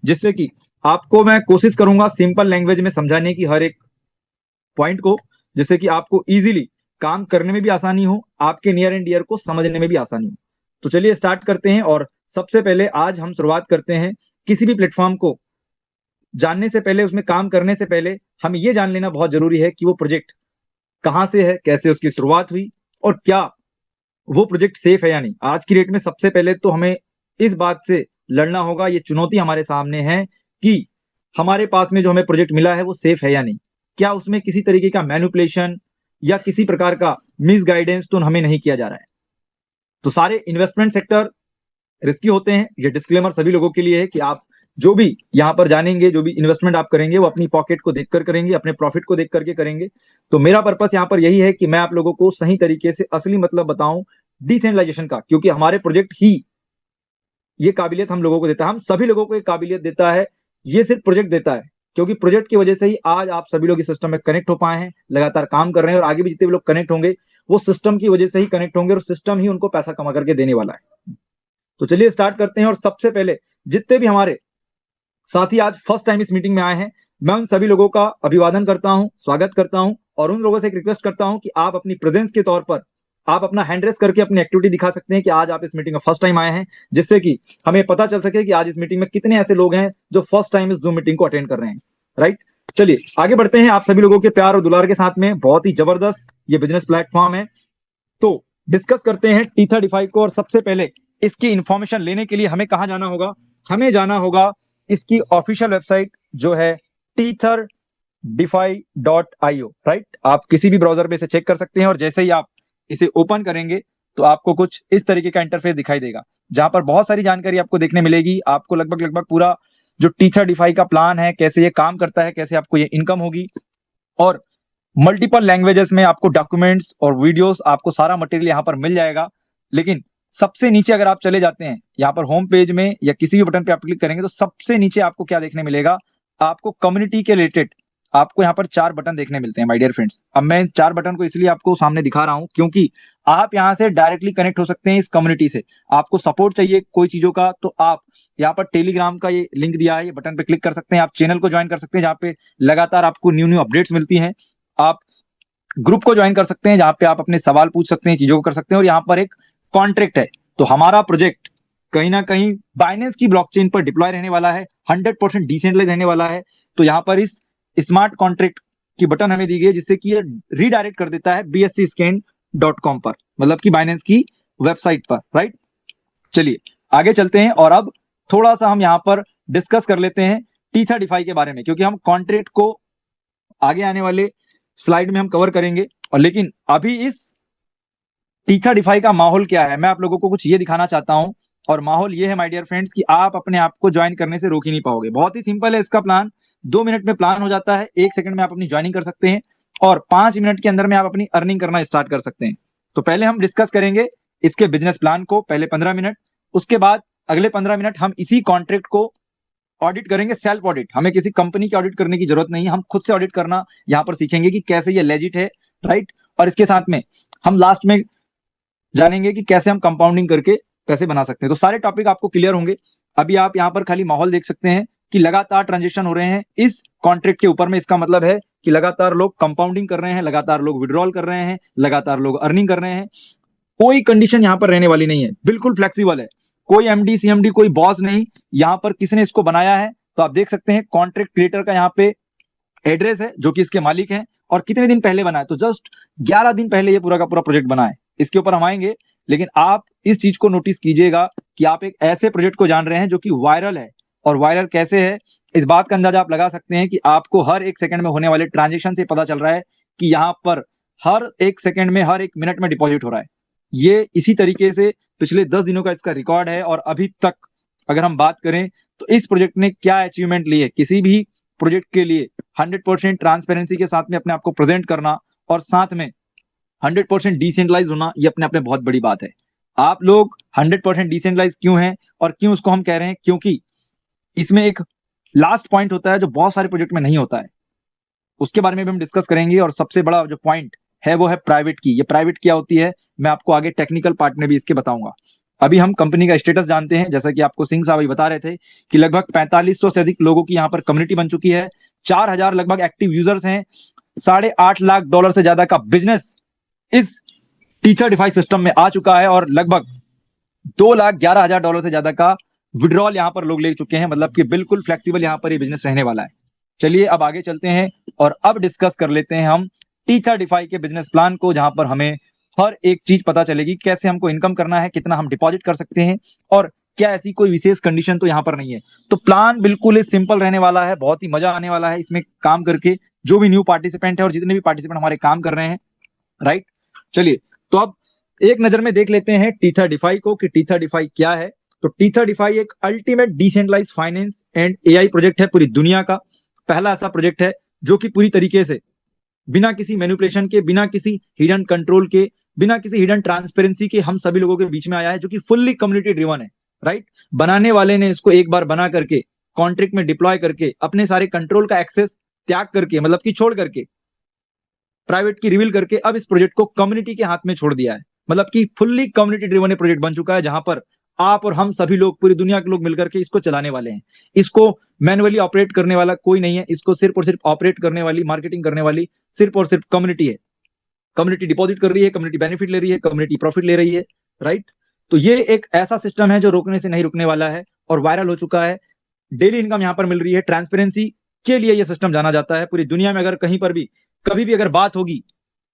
जिससे कि आपको मैं कोशिश करूंगा सिंपल लैंग्वेज में समझाने की हर एक पॉइंट को, जिससे कि आपको इजीली काम करने में भी आसानी हो, आपके नियर एंड डियर को समझने में भी आसानी हो। तो चलिए स्टार्ट करते हैं। और सबसे पहले आज हम शुरुआत करते हैं, किसी भी प्लेटफॉर्म को जानने से पहले, उसमें काम करने से पहले हमें यह जान लेना बहुत जरूरी है कि वो प्रोजेक्ट कहां से है, कैसे उसकी शुरुआत हुई, और क्या वो प्रोजेक्ट सेफ है या नहीं। आज की डेट में सबसे पहले तो हमें इस बात से लड़ना होगा, ये चुनौती हमारे सामने है कि हमारे पास में जो हमें प्रोजेक्ट मिला है वो सेफ है या नहीं। क्या उसमें किसी तरीके का मैनिपुलेशन या किसी प्रकार का मिस गाइडेंस तो हमें नहीं किया जा रहा है। तो सारे इन्वेस्टमेंट सेक्टर रिस्की होते हैं, ये डिस्क्लेमर सभी लोगों के लिए है कि आप जो भी यहाँ पर जानेंगे, जो भी इन्वेस्टमेंट आप करेंगे वो अपनी पॉकेट को देखकर करेंगे, अपने प्रॉफिट को देख करके करेंगे। तो मेरा पर्पस यहाँ पर यही है कि मैं आप लोगों को सही तरीके से असली मतलब बताऊं डिसेंट्रलाइजेशन का, क्योंकि हमारे प्रोजेक्ट ही ये काबिलियत हम लोगों को देता है, हम सभी लोगों को एक काबिलियत देता है। ये सिर्फ प्रोजेक्ट देता है, क्योंकि प्रोजेक्ट की वजह से ही आज आप सभी लोग इस सिस्टम में कनेक्ट हो पाए हैं, लगातार काम कर रहे हैं, और आगे भी जितने भी लोग कनेक्ट होंगे वो सिस्टम की वजह से ही कनेक्ट होंगे, और सिस्टम ही उनको पैसा कमा करके देने वाला है। तो चलिए स्टार्ट करते हैं। और सबसे पहले जितने भी हमारे साथी आज फर्स्ट टाइम इस मीटिंग में आए हैं, मैं उन सभी लोगों का अभिवादन करता हूं, स्वागत करता हूं, और उन लोगों से एक रिक्वेस्ट करता हूं कि आप अपनी प्रेजेंस के तौर पर आप अपना हैंड रेस करके अपनी एक्टिविटी दिखा सकते हैं कि आज आप इस मीटिंग में फर्स्ट टाइम आए हैं, जिससे कि हमें पता चल सके कि आज इस मीटिंग में कितने ऐसे लोग हैं जो फर्स्ट टाइम इस जूम मीटिंग को अटेंड कर रहे हैं। राइट, चलिए आगे बढ़ते हैं। आप सभी लोगों के प्यार और दुलार के साथ में बहुत ही जबरदस्त ये बिजनेस प्लेटफॉर्म है। तो डिस्कस करते हैं T35 को। और सबसे पहले इसकी इंफॉर्मेशन लेने के लिए हमें कहां जाना होगा? हमें जाना होगा इसकी ऑफिशियल वेबसाइट जो है tether.defi.io। राइट, आप किसी भी ब्राउजर में इसे चेक कर सकते हैं, और जैसे ही आप इसे ओपन करेंगे तो आपको कुछ इस तरीके का इंटरफेस दिखाई देगा, जहां पर बहुत सारी जानकारी आपको देखने मिलेगी। आपको लगभग लगभग पूरा जो Tether.defi का प्लान है, कैसे ये काम करता है, कैसे आपको ये इनकम होगी, और मल्टीपल लैंग्वेजेस में आपको डॉक्यूमेंट्स और वीडियोस, आपको सारा मटेरियल यहाँ पर मिल जाएगा। लेकिन सबसे नीचे अगर आप चले जाते हैं यहाँ पर होम पेज में, या किसी भी बटन पे आप क्लिक करेंगे, तो सबसे नीचे आपको क्या देखने मिलेगा? आपको कम्युनिटी के रिलेटेड आपको यहाँ पर 4 बटन देखने मिलते हैं माय डियर फ्रेंड्स। अब मैं 4 बटन को इसलिए आपको सामने दिखा रहा हूँ क्योंकि आप यहाँ से डायरेक्टली कनेक्ट हो सकते हैं इस कम्युनिटी से। आपको सपोर्ट चाहिए कोई चीजों का, तो आप यहाँ पर टेलीग्राम का ये लिंक दिया है, ये बटन पे क्लिक कर सकते हैं। आप चैनल को ज्वाइन कर सकते हैं, जहाँ पे लगातार आपको न्यू न्यू अपडेट्स मिलती हैं। आप ग्रुप को ज्वाइन कर सकते हैं, जहां पे आप अपने सवाल पूछ सकते हैं, चीजों को कर सकते हैं। और यहाँ पर एक कॉन्ट्रैक्ट है, तो हमारा प्रोजेक्ट कहीं ना कहीं बाइनेंस की ब्लॉकचेन पर डिप्लॉय रहने वाला है, 100% डिसेंट्रलाइज रहने वाला है। तो यहाँ पर इस स्मार्ट कॉन्ट्रैक्ट की बटन हमें दी गई है, जिससे कि ये रीडायरेक्ट कर देता है bscscan.com पर, मतलब कि बाइनेंस की वेबसाइट पर। राइट, चलिए आगे चलते हैं, और अब थोड़ा सा हम यहाँ पर डिस्कस कर लेते हैं T35 के बारे में, क्योंकि हम कॉन्ट्रैक्ट को आगे आने वाले स्लाइड में हम कवर करेंगे। और लेकिन अभी इस Tether.defi का माहौल क्या है, मैं आप लोगों को कुछ ये दिखाना चाहता हूं। और माहौल ये है माय डियर फ्रेंड्स कि आप अपने आप को ज्वाइन करने से रोक ही नहीं पाओगे। बहुत ही सिंपल है इसका प्लान, 2 मिनट में प्लान हो जाता है, 1 सेकंड में आप अपनी ज्वाइनिंग कर सकते हैं, और 5 मिनट के अंदर में आप अपनी अर्निंग करना स्टार्ट कर सकते हैं। तो पहले हम डिस्कस करेंगे इसके बिजनेस प्लान को, पहले 15 मिनट, उसके बाद अगले 15 मिनट हम इसी कॉन्ट्रैक्ट को ऑडिट करेंगे, सेल्फ ऑडिट। हमें किसी कंपनी की ऑडिट करने की जरूरत नहीं है, हम खुद से ऑडिट करना यहाँ पर सीखेंगे कि कैसे ये लेजिट है। राइट, और इसके साथ में हम लास्ट में जानेंगे कि कैसे हम कंपाउंडिंग करके पैसे बना सकते हैं। तो सारे टॉपिक आपको क्लियर होंगे। अभी आप यहाँ पर खाली माहौल देख सकते हैं कि लगातार ट्रांजेक्शन हो रहे हैं इस कॉन्ट्रैक्ट के ऊपर में। इसका मतलब है कि लगातार लोग कंपाउंडिंग कर रहे हैं, लगातार लोग विड्रॉल कर रहे हैं, लगातार लोग अर्निंग कर रहे हैं। कोई कंडीशन यहाँ पर रहने वाली नहीं है, बिल्कुल फ्लेक्सिबल है। कोई एमडी सीएमडी, कोई बॉस नहीं। यहाँ पर किसने इसको बनाया है तो आप देख सकते हैं, कॉन्ट्रैक्ट क्रिएटर का यहाँ पे एड्रेस है, जो कि इसके मालिक हैं, और कितने दिन पहले बना है, तो जस्ट 11 दिन पहले ये पूरा का पूरा प्रोजेक्ट बना है। इसके ऊपर हम आएंगे, लेकिन आप इस चीज को नोटिस कीजिएगा कि आप एक ऐसे प्रोजेक्ट को जान रहे हैं जो कि वायरल है। और वायरल कैसे है, इस बात का अंदाजा आप लगा सकते हैं कि आपको हर 1 सेकंड में होने वाले ट्रांजेक्शन से पता चल रहा है कि यहाँ पर हर 1 सेकंड में, हर 1 मिनट में डिपॉजिट हो रहा है। ये इसी तरीके से पिछले 10 दिनों का इसका रिकॉर्ड है। और अभी तक अगर हम बात करें तो इस प्रोजेक्ट ने क्या अचीवमेंट ली है, किसी भी प्रोजेक्ट के लिए 100% ट्रांसपेरेंसी के साथ में अपने आप को प्रेजेंट करना, और साथ में 100% डिसेंट्रलाइज होना, ये अपने आप में बहुत बड़ी बात है। आप लोग 100% डिसेंट्रलाइज क्यों हैं, और क्यों उसको हम कह रहे हैं? क्योंकि इसमें एक लास्ट पॉइंट होता है जो बहुत सारे प्रोजेक्ट में नहीं होता है, उसके बारे में भी हम डिस्कस करेंगे। और सबसे बड़ा जो पॉइंट है वो है प्राइवेट की। ये प्राइवेट क्या होती है मैं आपको आगे टेक्निकल पार्ट में भी इसके बताऊंगा। अभी हम कंपनी का स्टेटस जानते हैं, जैसा कि आपको सिंह साहब अभी बता रहे थे कि लगभग 4500 से अधिक लोगों की यहाँ पर कम्युनिटी बन चुकी है, 4000 लगभग एक्टिव यूजर्स हैं, $8.5 लाख से ज्यादा का बिजनेस इस T35 सिस्टम में आ चुका है और लगभग $2,11,000 से ज्यादा का विड्रॉल यहाँ पर लोग ले चुके हैं। मतलब कि बिल्कुल फ्लेक्सिबल यहाँ पर ये बिजनेस रहने वाला है। चलिए अब आगे चलते हैं और अब डिस्कस कर लेते हैं हम T35 के बिजनेस प्लान को, जहां पर हमें हर एक चीज पता चलेगी, कैसे हमको इनकम करना है, कितना हम डिपॉजिट कर सकते हैं और क्या ऐसी कोई विशेष कंडीशन तो यहाँ पर नहीं है। तो प्लान बिल्कुल ही सिंपल रहने वाला है, बहुत ही मजा आने वाला है इसमें काम करके, जो भी न्यू पार्टिसिपेंट है और जितने भी पार्टिसिपेंट हमारे काम कर रहे हैं, राइट। चलिए तो अब एक नजर में देख लेते हैं T35 को कि T35 क्या है। तो T35 एक ultimate decentralise finance and AI project है, पूरी दुनिया का पहला ऐसा प्रोजेक्ट है जो कि पूरी तरीके से बिना किसी मैनिपुलेशन के, बिना किसी हिडन कंट्रोल के, बिना किसी हिडन ट्रांसपेरेंसी के हम सभी लोगों के बीच में आया है, जो कि फुल्ली कम्युनिटी ड्रिवन है, राइट। बनाने वाले ने इसको एक बार बना करके कॉन्ट्रैक्ट में डिप्लॉय करके अपने सारे कंट्रोल का एक्सेस त्याग करके, मतलब कि छोड़ करके, प्राइवेट की रिवील करके अब इस प्रोजेक्ट को कम्युनिटी के हाथ में छोड़ दिया है। मतलब कि फुल्ली कम्युनिटी ड्रिवन प्रोजेक्ट बन चुका है, जहां पर आप और हम सभी लोग, पूरी दुनिया के लोग मिलकर के इसको चलाने वाले हैं। इसको मैनुअली ऑपरेट करने वाला कोई नहीं है, इसको सिर्फ और सिर्फ ऑपरेट करने वाली, मार्केटिंग करने वाली सिर्फ और सिर्फ कम्युनिटी है। कम्युनिटी डिपॉजिट कर रही है, कम्युनिटी बेनिफिट ले रही है, कम्युनिटी प्रॉफिट ले रही है, राइट। तो ये एक ऐसा सिस्टम है जो रोकने से नहीं रुकने वाला है और वायरल हो चुका है। डेली इनकम यहाँ पर मिल रही है। ट्रांसपेरेंसी के लिए यह सिस्टम जाना जाता है पूरी दुनिया में। अगर कहीं पर भी कभी भी अगर बात होगी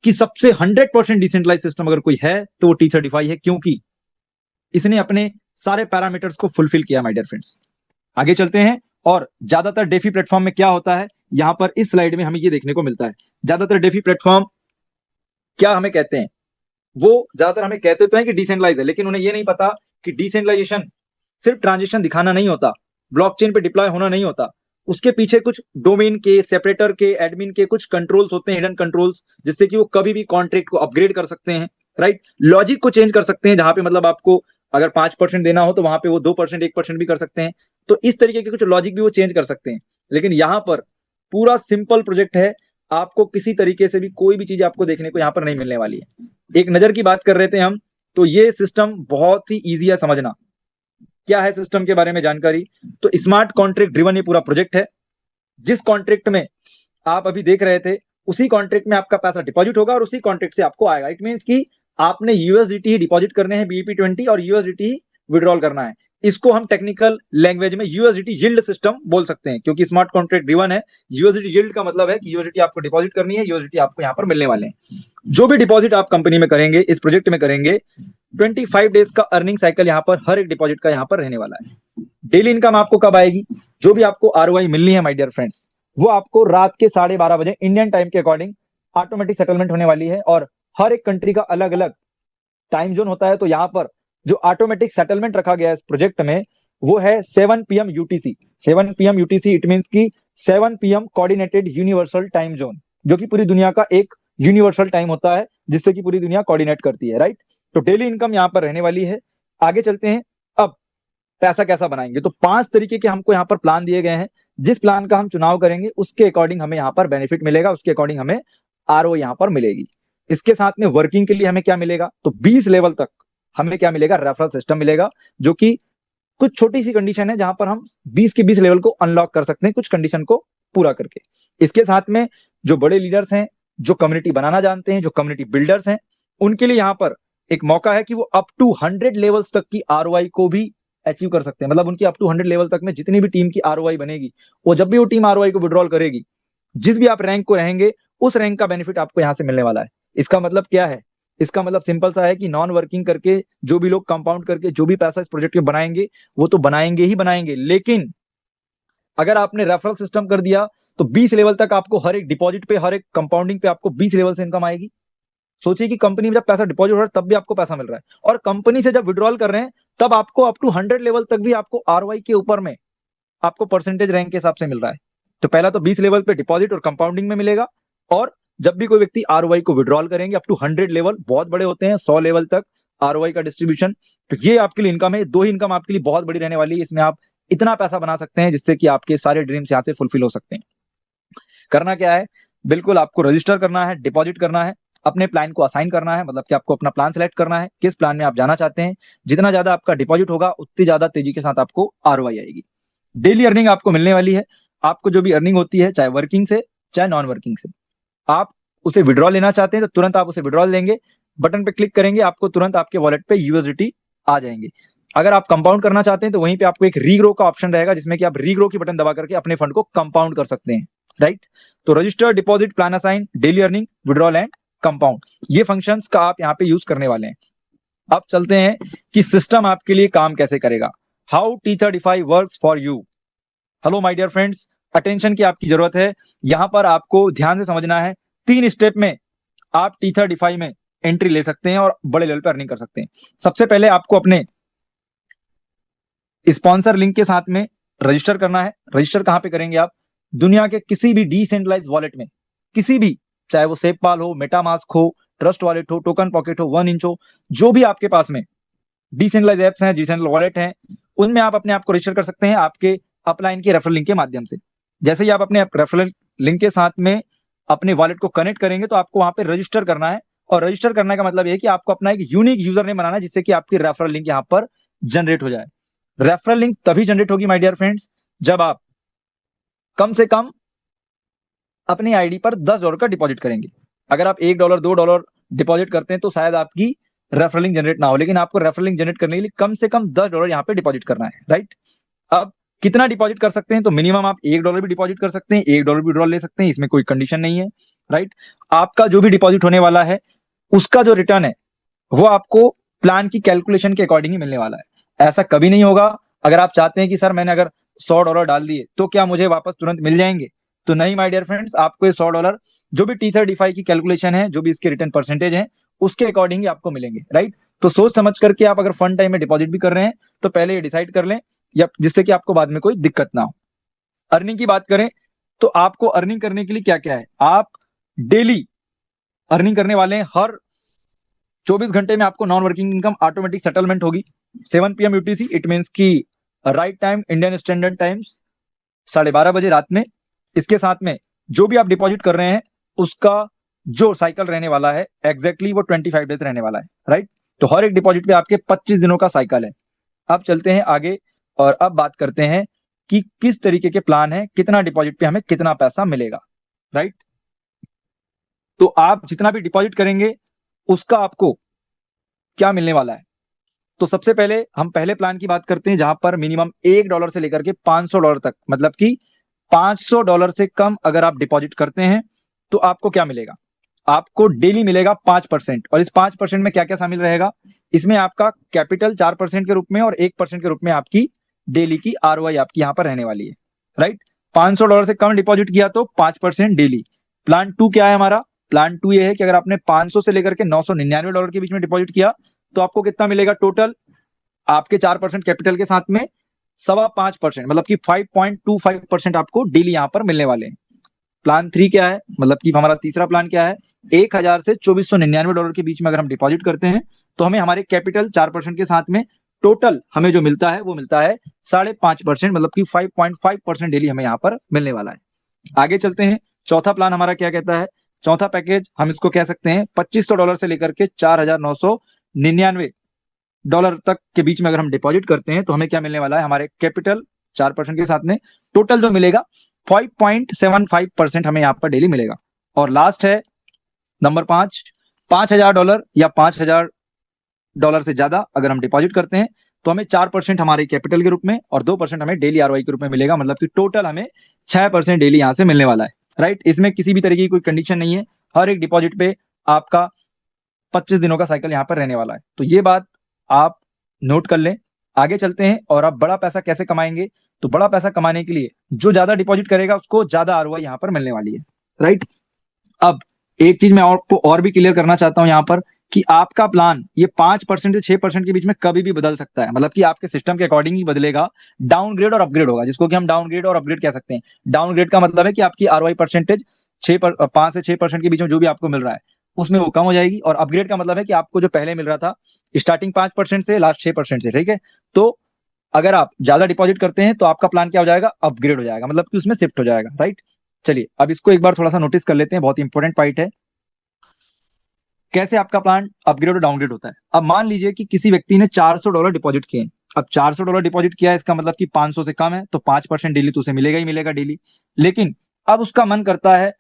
कि सबसे 100% डिसेंट्रलाइज सिस्टम अगर कोई है तो वो T35 है, क्योंकि इसने अपने सारे पैरामीटर्स को फुलफिल किया। माय डियर फ्रेंड्स, आगे चलते हैं और ज्यादातर डेफी प्लेटफॉर्म में क्या होता है, यहां पर इस स्लाइड में हमें ये देखने को मिलता है। ज्यादातर डेफी प्लेटफॉर्म क्या हमें कहते हैं, वो ज्यादातर हमें कहते तो हैं कि डिसेंट्रलाइज है, लेकिन उन्हें ये नहीं पता कि डिसेंट्रलाइजेशन सिर्फ ट्रांजेक्शन दिखाना नहीं होता, ब्लॉकचेन पे डिप्लॉय होना नहीं होता। उसके पीछे कुछ डोमेन के, सेपरेटर के, एडमिन के कुछ कंट्रोल्स होते हैं, हिडन कंट्रोल्स, जिससे कि वो कभी भी कॉन्ट्रैक्ट को अपग्रेड कर सकते हैं, राइट। लॉजिक को चेंज कर सकते हैं, जहां पे मतलब आपको अगर 5% देना हो तो वहां पे वो 2%, 1% भी कर सकते हैं। तो इस तरीके के कुछ लॉजिक भी वो चेंज कर सकते हैं। लेकिन यहाँ पर पूरा सिंपल प्रोजेक्ट है, आपको किसी तरीके से भी कोई भी चीज आपको देखने को यहाँ पर नहीं मिलने वाली है। एक नजर की बात कर रहे थे हम, तो ये सिस्टम बहुत ही ईजी है समझना। क्या है सिस्टम के बारे में जानकारी, तो स्मार्ट कॉन्ट्रैक्ट ड्रिवन ये पूरा प्रोजेक्ट है। जिस कॉन्ट्रैक्ट में आप अभी देख रहे थे, उसी कॉन्ट्रैक्ट में आपका पैसा डिपॉजिट होगा और उसी कॉन्ट्रैक्ट से आपको आएगा। इट मींस कि आपने यूएसडीटी ही डिपॉजिट करने हैं, BEP20, और यूएसडीटी ही विड्रॉल करना है। इसको हम टेक्निकल लैंग्वेज में यूएसडीटी यील्ड सिस्टम बोल सकते हैं, क्योंकि स्मार्ट कॉन्ट्रैक्ट ड्रिवन है। यूएसडीटी यील्ड का मतलब है कि यूएसडीटी आपको डिपॉजिट करनी है, यूएसडीटी आपको यहाँ पर मिलने वाले हैं। जो भी डिपॉजिट आप कंपनी में करेंगे, इस प्रोजेक्ट में करेंगे, 25 डेज का अर्निंग साइकिल यहाँ पर हर एक डिपॉजिट का यहाँ पर रहने वाला है। डेली इनकम आपको कब आएगी, जो भी आपको ROI मिलनी है माय डियर फ्रेंड्स, वो आपको रात के 12:30 बजे इंडियन टाइम के अकॉर्डिंग ऑटोमेटिक सेटलमेंट होने वाली है। और हर एक कंट्री का अलग अलग टाइम जोन होता है, तो यहाँ पर जो ऑटोमेटिक सेटलमेंट रखा गया है इस प्रोजेक्ट में, वो है 7 PM UTC। 7 PM UTC it means की 7 PM coordinated universal time zone, जो कि पूरी दुनिया का एक यूनिवर्सल टाइम होता है, जिससे कि पूरी दुनिया कोऑर्डिनेट करती है, राइट। तो डेली इनकम यहाँ पर रहने वाली है। आगे चलते हैं, अब पैसा कैसा बनाएंगे। तो 5 तरीके के हमको यहाँ पर प्लान दिए गए हैं। जिस प्लान का हम चुनाव करेंगे उसके अकॉर्डिंग हमें यहाँ पर बेनिफिट मिलेगा, उसके अकॉर्डिंग हमें ROI यहाँ पर मिलेगी। इसके साथ में वर्किंग के लिए हमें क्या मिलेगा, तो 20 लेवल तक हमें क्या मिलेगा, रेफरल सिस्टम मिलेगा, जो कि कुछ छोटी सी कंडीशन है, जहां पर हम 20 के 20 लेवल को अनलॉक कर सकते हैं कुछ कंडीशन को पूरा करके। इसके साथ में जो बड़े लीडर्स हैं, जो कम्युनिटी बनाना जानते हैं, जो कम्युनिटी बिल्डर्स हैं, उनके लिए यहाँ पर एक मौका है कि वो अप टू 100 लेवल्स तक की ROI को भी अचीव कर सकते हैं। मतलब उनकी अप टू 100 लेवल तक में जितनी भी टीम की ROI बनेगी, वो जब भी वो टीम ROI को विड्रॉल करेगी, जिस भी आप रैंक को रहेंगे, उस रैंक का बेनिफिट आपको यहाँ से मिलने वाला है। इसका मतलब क्या है, इसका मतलब सिंपल सा है कि नॉन वर्किंग करके जो भी लोग कंपाउंड करके जो भी पैसा इस प्रोजेक्ट में बनाएंगे, वो तो बनाएंगे ही बनाएंगे, लेकिन अगर आपने रेफरल सिस्टम कर दिया तो 20 लेवल तक आपको हर एक डिपॉजिट पे, हर एक कंपाउंडिंग पे आपको 20 लेवल से इनकम आएगी। सोचिए कि कंपनी में जब पैसा डिपॉजिट हो रहा है तब भी आपको पैसा मिल रहा है, और कंपनी से जब विड्रॉल कर रहे हैं तब आपको अप टू 100 लेवल तक भी आपको ROI के ऊपर में आपको परसेंटेज रैंक के हिसाब से मिल रहा है। तो पहला तो 20 लेवल पे डिपॉजिट और कंपाउंडिंग में मिलेगा, और जब भी कोई व्यक्ति ROI को विड्रॉल करेंगे अप टू 100 लेवल, बहुत बड़े होते हैं 100 लेवल तक ROI का डिस्ट्रीब्यूशन, तो ये आपके लिए इनकम है। दो ही इनकम आपके लिए बहुत बड़ी रहने वाली है। इसमें आप इतना पैसा बना सकते हैं जिससे कि आपके सारे ड्रीम्स यहाँ से फुलफिल हो सकते हैं। करना क्या है, बिल्कुल आपको रजिस्टर करना है, डिपॉजिट करना है, अपने प्लान को असाइन करना है, मतलब कि आपको अपना प्लान सेलेक्ट करना है, किस प्लान में आप जाना चाहते हैं। जितना ज्यादा आपका डिपॉजिट होगा उतनी ज्यादा तेजी के साथ आपको आरओआई आएगी। डेली अर्निंग आपको मिलने वाली है। आपको जो भी अर्निंग होती है, चाहे वर्किंग से चाहे नॉन वर्किंग से, आप उसे विड्रॉ लेना चाहते हैं तो तुरंत आप उसे विड्रॉ लेंगे, बटन पे क्लिक करेंगे, आपको तुरंत आपके वॉलेट पे यूएसडीटी आ जाएंगे। अगर आप कंपाउंड करना चाहते हैं तो वहीं पे आपको एक रीग्रो का ऑप्शन रहेगा, जिसमें कि आप रीग्रो की बटन दबा करके अपने फंड को कंपाउंड कर सकते हैं, राइट। तो register, deposit, plan assign, daily earning, withdrawal and compound, ये फंक्शंस का आप यहाँ पे यूज करने वाले हैं। अब चलते हैं कि सिस्टम आपके लिए काम कैसे करेगा। How T35 works for you. Hello my dear friends, attention की आपकी जरूरत है। यहां पर आपको ध्यान से समझना है। 3 स्टेप में आप T35 में एंट्री ले सकते हैं और बड़े लेवल पर अर्निंग कर सकते हैं। सबसे पहले आपको अपने स्पॉन्सर लिंक के साथ में रजिस्टर करना है। रजिस्टर कहां पे करेंगे आप? दुनिया के किसी भी डिसेंट्रलाइज वॉलेट में, किसी भी, चाहे वो सेपपाल हो, मेटामास्क हो, ट्रस्ट वॉलेट हो, टोकन पॉकेट हो, 1inch हो, जो भी आपके पास में डिसेंट्रलाइज एप्स हैं, डिसेंट्रल वॉलेट हैं, उनमें आप अपने आप को रजिस्टर कर सकते हैं आपके अपलाइन के रेफरल लिंक के माध्यम से। जैसे ही आप अपने रेफरल लिंक के साथ में अपने वॉलेट को कनेक्ट करेंगे तो आपको वहां पे रजिस्टर करना है। और रजिस्टर करने का मतलब ये है कि आपको अपना एक यूनिक यूजर नेम बनाना है, जिससे कि आपकी रेफरल लिंक यहाँ पर जनरेट हो जाए। रेफरल लिंक तभी जनरेट होगी माय डियर फ्रेंड्स, जब आप कम से कम अपनी आईडी पर $10 का डिपॉजिट करेंगे। अगर आप $1 $2 डिपॉजिट करते हैं तो शायद आपकी रेफरल लिंक जनरेट ना हो, लेकिन आपको रेफरल लिंक जनरेट करने के लिए कम से कम $10 यहाँ पे डिपॉजिट करना है, राइट। अब कितना डिपॉजिट कर सकते हैं? तो मिनिमम आप $1 भी डिपॉजिट कर सकते हैं, $1 भी विड्रॉल ले सकते हैं, इसमें कोई कंडीशन नहीं है, राइट। आपका जो भी डिपॉजिट होने वाला है उसका जो रिटर्न है वो आपको प्लान की कैलकुलेशन के अकॉर्डिंग ही मिलने वाला है। ऐसा कभी नहीं होगा अगर आप चाहते हैं कि सर मैंने अगर $100 डाल दिए तो क्या मुझे वापस तुरंत मिल जाएंगे, तो नहीं माय डियर फ्रेंड्स, आपको ये $100 जो भी T35 की कैलकुलेशन है, जो भी इसके रिटर्न परसेंटेज है, उसके अकॉर्डिंग ही आपको मिलेंगे, राइट। तो सोच समझ करके आप अगर फंड टाइम में डिपॉजिट भी कर रहे हैं तो पहले ये डिसाइड कर लें, या जिससे कि आपको बाद में कोई दिक्कत ना हो। अर्निंग की बात करें तो आपको अर्निंग करने के लिए क्या क्या है, आप डेली अर्निंग करने वाले हैं। हर 24 घंटे में आपको non working income automatic settlement होगी 7 PM UTC, इट मीन्स की right time Indian standard times, 12:30 बजे रात में। इसके साथ में जो भी आप डिपॉजिट कर रहे हैं उसका जो साइकिल रहने वाला है एग्जैक्टली वो 25 डेज रहने वाला है, राइट। तो हर एक डिपॉजिट पे आपके 25 दिनों का साइकिल है। अब चलते हैं आगे और अब बात करते हैं कि किस तरीके के प्लान है, कितना डिपॉजिट पे हमें कितना पैसा मिलेगा, राइट। तो आप जितना भी डिपॉजिट करेंगे उसका आपको क्या मिलने वाला है। तो सबसे पहले हम पहले प्लान की बात करते हैं, जहां पर मिनिमम $1 से लेकर के $500 तक, मतलब कि $500 से कम अगर आप डिपॉजिट करते हैं तो आपको क्या मिलेगा, आपको डेली मिलेगा 5%। और इस 5% में क्या क्या शामिल रहेगा, इसमें आपका कैपिटल 4% के रूप में और 1% के रूप में आपकी डेली की आरओआई आपकी यहां पर रहने वाली है, राइट। $500 से कम डिपॉजिट किया तो 5% डेली। प्लान 2 क्या है हमारा? प्लान 2 ये है कि अगर आपने 500 से लेकर के $999 के बीच में डिपॉजिट किया तो आपको कितना मिलेगा टोटल, आपके 4% कैपिटल के साथ में 5.25%, मतलब कि 5.25% आपको डेली यहां पर मिलने वाले हैं। प्लान 3 क्या है, मतलब कि हमारा तीसरा प्लान क्या है, 1000 से $2499 के बीच में अगर हम डिपॉजिट करते हैं तो हमें हमारे कैपिटल 4% के साथ में टोटल हमें जो मिलता है वो मिलता है 5.5%, मतलब कि 5.5% डेली हमें यहाँ पर मिलने वाला है। आगे चलते हैं, चौथा प्लान हमारा क्या कहता है। चौथा पैकेज हम इसको कह सकते हैं $2500 से लेकर के $4999 तक के बीच में अगर हम डिपॉजिट करते हैं तो हमें क्या मिलने वाला है, हमारे कैपिटल 4% के साथ में टोटल जो मिलेगा 5.75% हमें यहाँ पर डेली मिलेगा। और लास्ट है नंबर 5, $5000 या $5000 से ज्यादा अगर हम डिपॉजिट करते हैं तो हमें 4% हमारे कैपिटल के रूप में और 2% हमें डेली आरओआई के रूप में मिलेगा, मतलब कि टोटल हमें 6% डेली यहां से मिलने वाला है, राइट। इसमें किसी भी तरीके की कोई कंडीशन नहीं है, हर एक डिपॉजिट पे आपका 25 दिनों का साइकिल यहाँ पर रहने वाला है। तो ये बात आप नोट कर लें। आगे चलते हैं और आप बड़ा पैसा कैसे कमाएंगे। तो बड़ा पैसा कमाने के लिए जो ज्यादा डिपॉजिट करेगा उसको ज्यादा आरओआई यहाँ पर मिलने वाली है, राइट। अब एक चीज मैं आपको और भी क्लियर करना चाहता हूं यहाँ पर कि आपका प्लान ये 5% से 6% के बीच में कभी भी बदल सकता है, मतलब कि आपके सिस्टम के अकॉर्डिंग ही बदलेगा। डाउनग्रेड और अपग्रेड होगा, जिसको कि हम डाउनग्रेड और अपग्रेड कह सकते हैं। डाउनग्रेड का मतलब है कि आपकी आरओआई परसेंटेज 5 से 6% के बीच में जो भी आपको मिल रहा है उसमें वो कम हो जाएगी। और अपग्रेड का मतलब है कि आपको जो पहले मिल रहा था स्टार्टिंग 5% से लास्ट 6% से, ठीक है। तो अगर आप ज्यादा डिपॉजिट करते हैं तो आपका प्लान क्या हो जाएगा, अपग्रेड हो जाएगा, मतलब कि उसमें शिफ्ट हो जाएगा, राइट। चलिए अब इसको एक बार थोड़ा सा नोटिस कर लेते हैं, बहुत इंपॉर्टेंट पॉइंट है। कैसे आपका प्लान अपग्रेड और डाउनग्रेड होता है। अब मान लीजिए कि किसी व्यक्ति ने $400 डिपॉजिट किए हैं। अब $400 डिपॉजिट किया है, इसका मतलब कि 500 से कम है, तो 5% डेली तो उसे मिलेगा ही मिलेगा डेली। लेकिन अब उसका मन करता है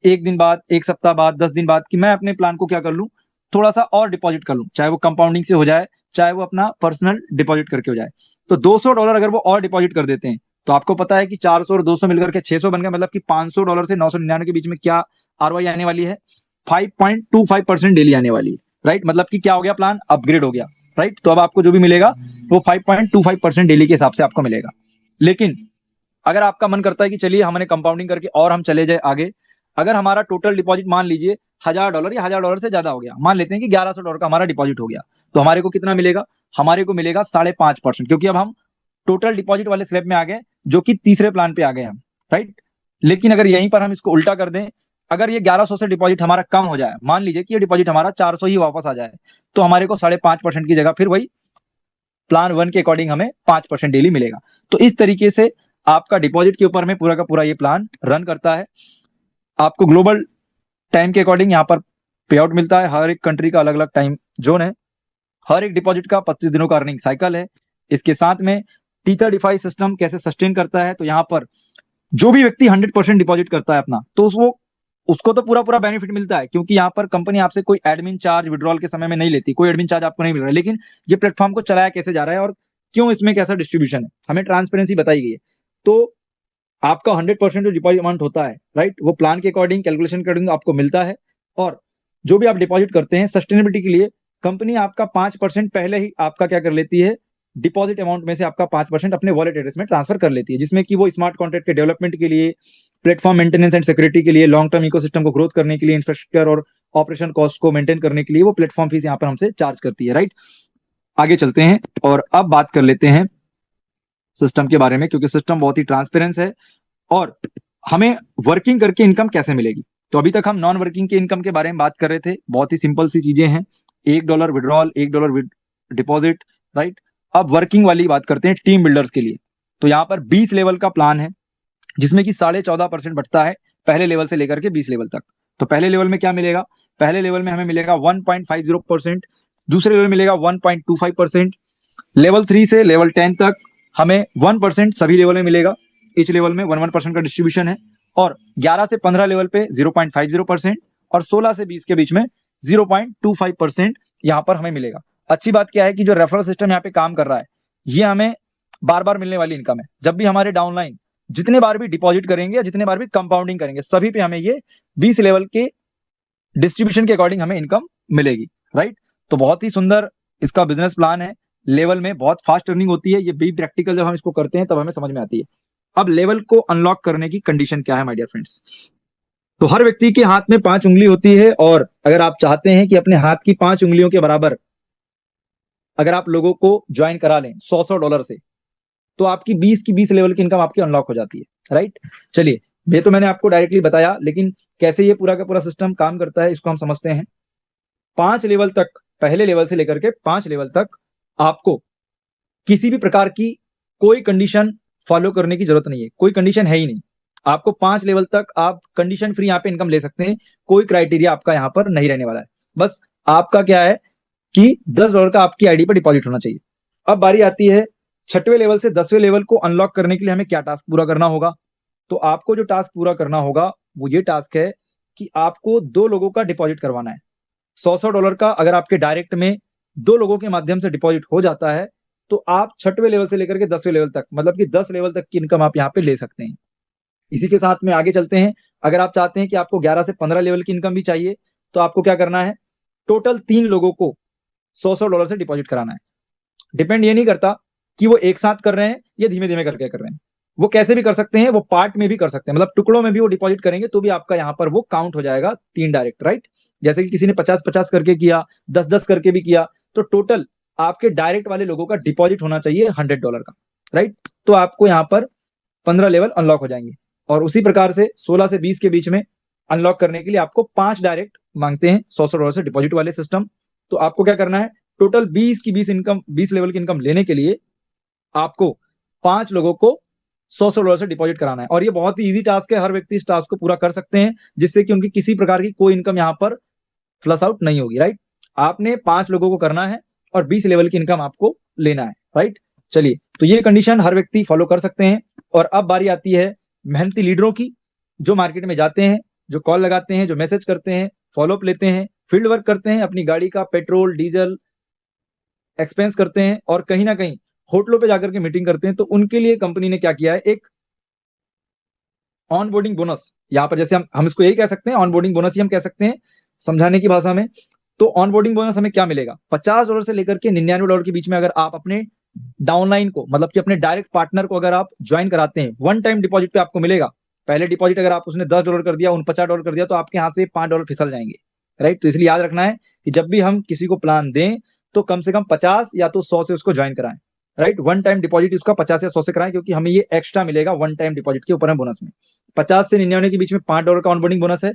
एक दिन बाद, एक सप्ताह बाद, 10 दिन बाद कि मैं अपने प्लान को क्या कर लूं, थोड़ा सा और डिपॉजिट कर लूं, चाहे वो कंपाउंडिंग से हो जाए, चाहे वो अपना पर्सनल डिपॉजिट करके हो जाए। तो $200 अगर वो और डिपॉजिट कर देते हैं, तो आपको पता है कि 400 और 200 मिलकर के 600 बन गया, मतलब कि $500 से 999 के बीच में क्या आरओआई आने वाली है, 5.25% डेली आने वाली है। राइट, मतलब कि क्या हो गया, प्लान अपग्रेड हो गया। राइट, तो अब आपको जो भी मिलेगा वो 5.25% डेली के हिसाब से आपको मिलेगा। लेकिन अगर आपका मन करता है कि चलिए हमने कंपाउंडिंग करके और हम चले जाए आगे, अगर हमारा टोटल डिपॉजिट मान लीजिए $1000 या $1000 से ज्यादा हो गया, मान लेते हैं कि $1100 का हमारा डिपॉजिट हो गया, तो हमारे को कितना मिलेगा, हमारे को मिलेगा 5.5%, क्योंकि अब हम टोटल डिपॉजिट वाले स्लैब में आ गए, जो कि तीसरे प्लान पे आ गए हम। राइट, लेकिन अगर यहीं पर हम इसको उल्टा कर दें, अगर ये 1100 से डिपॉजिट हमारा कम हो जाए, मान लीजिए कि ये डिपॉजिट हमारा 400 ही वापस आ जाए, तो हमारे को 5.5% की जगह फिर वही प्लान 1 के अकॉर्डिंग हमें 5% डेली मिलेगा। तो इस तरीके से आपका डिपॉजिट के ऊपर में पूरा का पूरा ये प्लान रन करता है। आपको ग्लोबल टाइम के अकॉर्डिंग यहाँ पर पे आउट मिलता है, हर एक कंट्री का अलग अलग टाइम जोन है, हर एक डिपॉजिट का 25 दिनों का अर्निंग साइकिल है। इसके साथ में T35 सिस्टम कैसे सस्टेन करता है, तो यहाँ पर जो भी व्यक्ति 100% डिपॉजिट करता है अपना, तो उसको तो पूरा पूरा बेनिफिट मिलता है, क्योंकि यहाँ पर कंपनी आपसे कोई एडमिन चार्ज विड्रॉल के समय में नहीं लेती, कोई एडमिन चार्ज आपको नहीं मिल रहा है। लेकिन ये प्लेटफॉर्म को चलाया कैसे जा रहा है और क्यों इसमें कैसा डिस्ट्रीब्यूशन है, हमें ट्रांसपेरेंसी बताई गई है। तो आपका 100% जो डिपॉजिट अमाउंट होता है, राइट, वो प्लान के अकॉर्डिंग कैलकुलेशन के अकॉर्डिंग आपको मिलता है। और जो भी आप डिपॉजिट करते हैं सस्टेनेबिलिटी के लिए, कंपनी आपका 5% पहले ही आपका क्या कर लेती है, डिपॉजिट अमाउंट में से आपका 5% अपने वॉलेट एड्रेस में ट्रांसफर कर लेती है, जिसमें कि वो स्मार्ट कॉन्ट्रैक्ट के डेवलपमेंट के लिए, प्लेटफॉर्म मेंटेनेंस एंड सिक्योरिटी के लिए, लॉन्ग टर्म इकोसिस्टम को ग्रोथ करने के लिए, इंफ्रास्ट्रक्चर और ऑपरेशन कॉस्ट को मेंटेन करने के लिए वो प्लेटफॉर्म फीस यहाँ पर हमसे चार्ज करती है। राइट, आगे चलते हैं और अब बात कर लेते हैं सिस्टम के बारे में, क्योंकि सिस्टम बहुत ही ट्रांसपेरेंस है। और हमें वर्किंग करके इनकम कैसे मिलेगी, तो अभी तक हम नॉन वर्किंग के इनकम के बारे में बात कर रहे थे, बहुत ही सिंपल सी चीजें हैं, $1 विड्रॉल, $1 डिपॉजिट। राइट, अब वर्किंग वाली बात करते हैं टीम बिल्डर्स के लिए। तो यहाँ पर 20 लेवल का प्लान है, जिसमें कि 14.5% बढ़ता है पहले लेवल से लेकर के 20 लेवल तक। तो पहले लेवल में क्या मिलेगा, पहले लेवल में हमें मिलेगा 1.50%, दूसरे लेवल में मिलेगा 1.25%, लेवल 3 से लेवल 10 तक हमें 1% सभी लेवल में मिलेगा, इच लेवल में 1% का डिस्ट्रीब्यूशन है। और 11 से 15 लेवल पे 0.50%, और 16 से 20 के बीच में 0.25% यहाँ पर हमें मिलेगा। अच्छी बात क्या है कि जो रेफरल सिस्टम यहाँ पे काम कर रहा है, ये हमें बार बार मिलने वाली इनकम है। जब भी हमारे डाउनलाइन जितने बार भी डिपॉजिट करेंगे या जितने बार भी कंपाउंडिंग करेंगे, सभी पे हमें ये 20 लेवल के डिस्ट्रीब्यूशन के अकॉर्डिंग हमें इनकम मिलेगी। राइट, तो बहुत ही सुंदर इसका बिजनेस प्लान है, लेवल में बहुत फास्ट अर्निंग होती है, ये भी प्रैक्टिकल जब हम इसको करते हैं तब हमें समझ में आती है। अब लेवल को अनलॉक करने की कंडीशन क्या है माय डियर फ्रेंड्स, तो हर व्यक्ति के हाथ में 5 उंगली होती है, और अगर आप चाहते हैं कि अपने हाथ की 5 उंगलियों के बराबर अगर आप लोगों को ज्वाइन करा लें $100 से, तो आपकी 20 की 20 लेवल की इनकम आपकी अनलॉक हो जाती है। राइट, चलिए, ये तो मैंने आपको डायरेक्टली बताया, लेकिन कैसे ये पूरा का पूरा सिस्टम काम करता है इसको हम समझते हैं। 5 लेवल तक, पहले लेवल से लेकर के 5 लेवल तक आपको किसी भी प्रकार की कोई कंडीशन फॉलो करने की जरूरत नहीं है, कोई कंडीशन है ही नहीं। आपको 5 लेवल तक आप कंडीशन फ्री यहाँ पे इनकम ले सकते हैं, कोई क्राइटेरिया आपका यहाँ पर नहीं रहने वाला है। बस आपका क्या है कि $10 का आपकी आईडी पर डिपॉजिट होना चाहिए। अब बारी आती है 6वें लेवल से 10वें लेवल को अनलॉक करने के लिए हमें क्या टास्क पूरा करना होगा। तो आपको जो टास्क पूरा करना होगा वो ये टास्क है कि आपको 2 लोगों का डिपॉजिट करवाना है। $100 का अगर आपके डायरेक्ट में 2 लोगों के माध्यम से डिपॉजिट हो जाता है, तो आप 6वें लेवल से लेकर के 10वें लेवल तक, मतलब कि 10 लेवल तक की इनकम आप यहाँ पे ले सकते हैं। इसी के साथ में आगे चलते हैं। अगर आप चाहते हैं कि आपको 11 से 15 लेवल की इनकम भी चाहिए, तो आपको क्या करना है, टोटल 3 लोगों को $100 से डिपॉजिट कराना है। डिपेंड ये नहीं करता कि वो एक साथ कर रहे हैं या धीमे धीमे करके कर रहे हैं, वो कैसे भी कर सकते हैं, वो पार्ट में भी कर सकते हैं, मतलब टुकड़ों में भी वो डिपॉजिट करेंगे तो भी आपका यहाँ पर वो काउंट हो जाएगा 3 डायरेक्ट। राइट, जैसे कि किसी ने 50-50 करके किया, 10-10 करके भी किया, तो टोटल आपके डायरेक्ट वाले लोगों का डिपॉजिट होना चाहिए $100 का। राइट, तो आपको यहाँ पर 15 लेवल अनलॉक हो जाएंगे। और उसी प्रकार से 16 से 20 के बीच में अनलॉक करने के लिए आपको 5 डायरेक्ट मांगते हैं $100 से डिपॉजिट वाले सिस्टम। तो आपको क्या करना है, टोटल 20 की 20 इनकम, 20 लेवल की इनकम लेने के लिए आपको 5 लोगों को $100 से डिपॉजिट कराना है। और ये बहुत ही इजी टास्क है, हर व्यक्ति इस टास्क को पूरा कर सकते हैं, जिससे कि उनकी किसी प्रकार की कोई इनकम यहाँ पर फ्लश आउट नहीं होगी, राइट। आपने 5 लोगों को करना है और 20 लेवल की इनकम आपको लेना है, राइट। चलिए, तो ये कंडीशन हर व्यक्ति फॉलो कर सकते हैं। और अब बारी आती है मेहनती लीडरों की, जो मार्केट में जाते हैं, जो कॉल लगाते हैं, जो मैसेज करते हैं, फॉलोअप लेते हैं, फील्ड वर्क करते हैं, अपनी गाड़ी का पेट्रोल डीजल एक्सपेंस करते हैं और कहीं ना कहीं होटलों पे जाकर के मीटिंग करते हैं। तो उनके लिए कंपनी ने क्या किया है, एक ऑन बोर्डिंग बोनस, यहाँ पर जैसे हम इसको यही कह सकते हैं, ऑन बोर्डिंग बोनस ही हम कह सकते हैं समझाने की भाषा में। तो ऑन बोर्डिंग बोनस हमें क्या मिलेगा, $50 से लेकर के $99 के बीच में अगर आप अपने डाउनलाइन को, मतलब कि अपने डायरेक्ट पार्टनर को अगर आप ज्वाइन कराते हैं, वन टाइम डिपॉजिट पे आपको मिलेगा। पहले डिपॉजिट अगर आप उसने $10 कर दिया, $49 कर दिया, तो आपके यहाँ से $5 फिसल जाएंगे, राइट। तो इसलिए याद रखना है कि जब भी हम किसी को प्लान दें तो कम से कम 50 या तो 100 से उसको ज्वाइन कराएं, राइट। वन टाइम डिपॉजिट उसका 50 या 100 से कराएं, क्योंकि हमें ये एक्स्ट्रा मिलेगा वन टाइम डिपॉजिट के ऊपर में बोनस में। 50 से 99 के बीच में $5 का ऑनबोर्डिंग बोनस है।